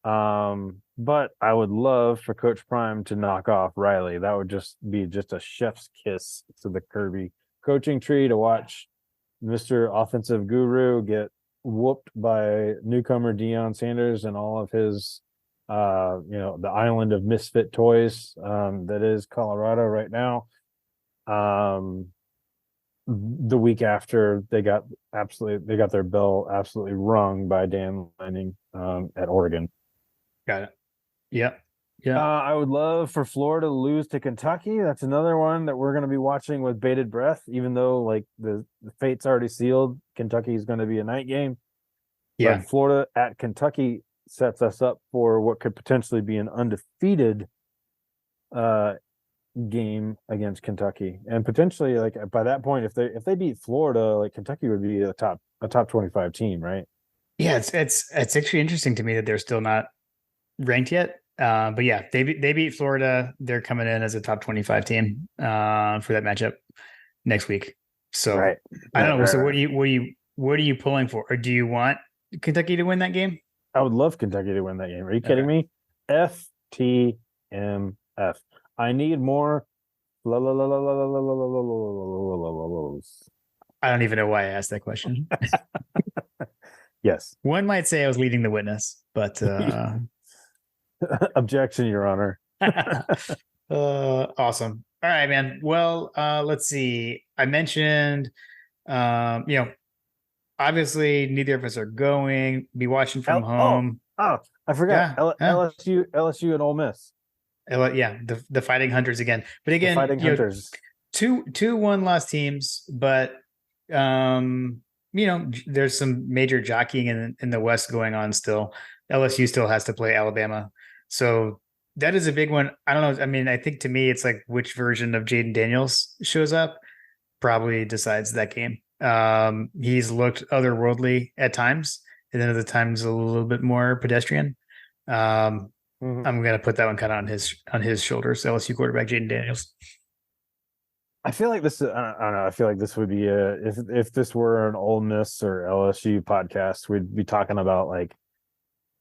But I would love for Coach Prime to knock off Riley. That would just be a chef's kiss to the Kirby coaching tree to watch Mr. Offensive Guru get whooped by newcomer Deion Sanders and all of his, the island of misfit toys that is Colorado right now. The week after they got their bell absolutely rung by Dan Lanning at Oregon. Got it. Yeah. I would love for Florida to lose to Kentucky. That's another one that we're going to be watching with bated breath, even though like the fate's already sealed. Kentucky is going to be a night game. Yeah. But Florida at Kentucky sets us up for what could potentially be an undefeated game against Kentucky. And potentially, like by that point, if they beat Florida, like Kentucky would be a top 25 team, right? Yeah, it's actually interesting to me that they're still not ranked yet. But yeah, they beat Florida. They're coming in as a top 25 team for that matchup next week. So right. I don't know. So what are you pulling for? Or do you want Kentucky to win that game? I would love Kentucky to win that game. Are you kidding me? FTMF. I need more. I don't even know why I asked that question. Yes. One might say I was leading the witness, but objection, Your Honor. Awesome. All right, man. Well, let's see. I mentioned, obviously neither of us are going. Be watching from home. Oh, I forgot. LSU and Ole Miss. Yeah, the Fighting Hunters again. But again, Fighting Hunters. Two 1-loss teams, but there's some major jockeying in the West going on still. LSU still has to play Alabama. So that is a big one. I don't know. I mean, I think to me, it's like which version of Jaden Daniels shows up probably decides that game. He's looked otherworldly at times, and then other times a little bit more pedestrian. I'm gonna put that one kind of on his shoulders. LSU quarterback Jaden Daniels. I feel like this. I don't know. I feel like this would be if this were an Ole Miss or LSU podcast, we'd be talking about like,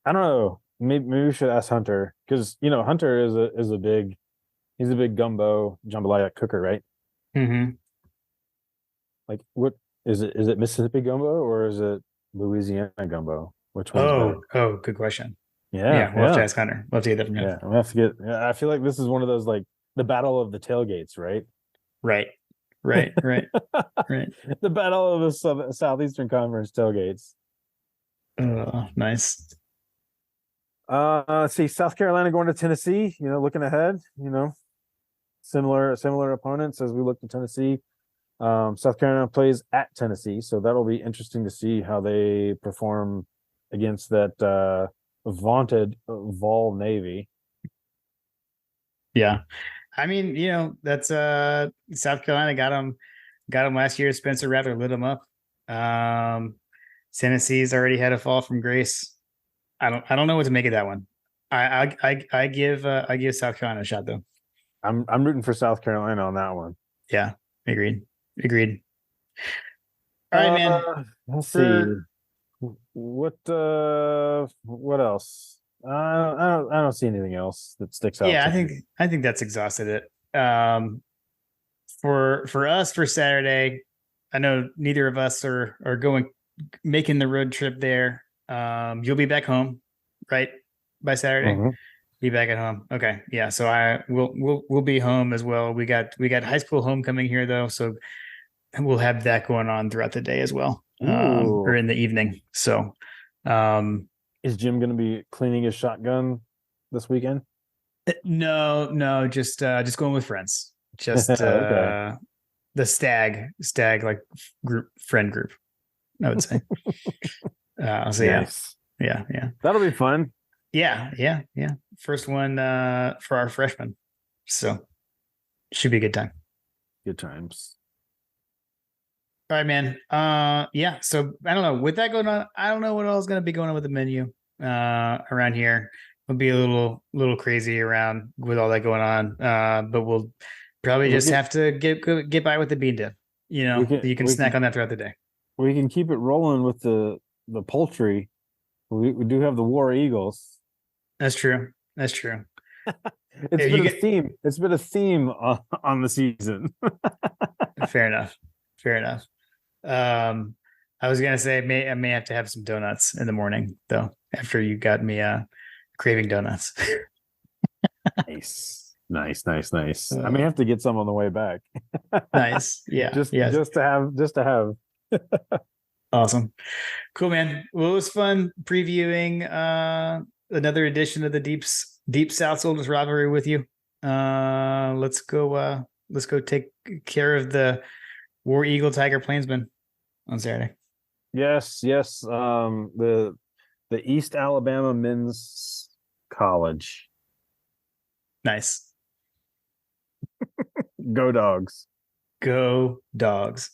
I don't know. Maybe we should ask Hunter because Hunter is a big jambalaya cooker, right? Mm-hmm. Like, what is it? Is it Mississippi gumbo or is it Louisiana gumbo? Which one's better? Oh, good question. Yeah, we'll have to ask Hunter. We'll have to get that from him. Yeah, I'm gonna have to get. Yeah, I feel like this is one of those like the battle of the tailgates, right? Right. The battle of the Southeastern Conference tailgates. Nice. Let's see, South Carolina going to Tennessee. Looking ahead. Similar opponents as we look to Tennessee. South Carolina plays at Tennessee, so that'll be interesting to see how they perform against that vaunted Vol Navy. Yeah, I mean, that's South Carolina got him last year. Spencer Rattler lit him up. Tennessee's already had a fall from grace. I don't know what to make of that one. I give South Carolina a shot though. I'm rooting for South Carolina on that one. Yeah, agreed. All right, man. Let's see. What else? I don't see anything else that sticks out. Yeah, I think that's exhausted it. For us for Saturday, I know neither of us are making the road trip there. You'll be back home, right? By Saturday. Mm-hmm. Be back at home. Okay. Yeah. So we'll be home as well. We got high school homecoming here though. So we'll have that going on throughout the day as well. Or in the evening. So is Jim going to be cleaning his shotgun this weekend? No, just going with friends. Just okay. The stag like friend group, I would say. So nice. Yeah. That'll be fun. Yeah. First one for our freshmen. So should be a good time. Good times. All right, man. Yeah. So I don't know. With that going on, I don't know what else is going to be going on with the menu around here. It'll be a little crazy around with all that going on. But we'll probably just have to get by with the bean dip. You can snack on that throughout the day. We can keep it rolling with the poultry. We do have the War Eagles. That's true. It's been a theme on the season. Fair enough. I was gonna say I may have to have some donuts in the morning though. After you got me craving donuts. Nice. I may have to get some on the way back. Nice. Yeah. Just to have. Awesome. Cool, man. Well, it was fun previewing another edition of the Deep South Soldiers rivalry with you. Let's go take care of the War Eagle Tiger Plainsman on Saturday. Yes. The East Alabama Men's College. Nice. Go Dogs. Go Dogs.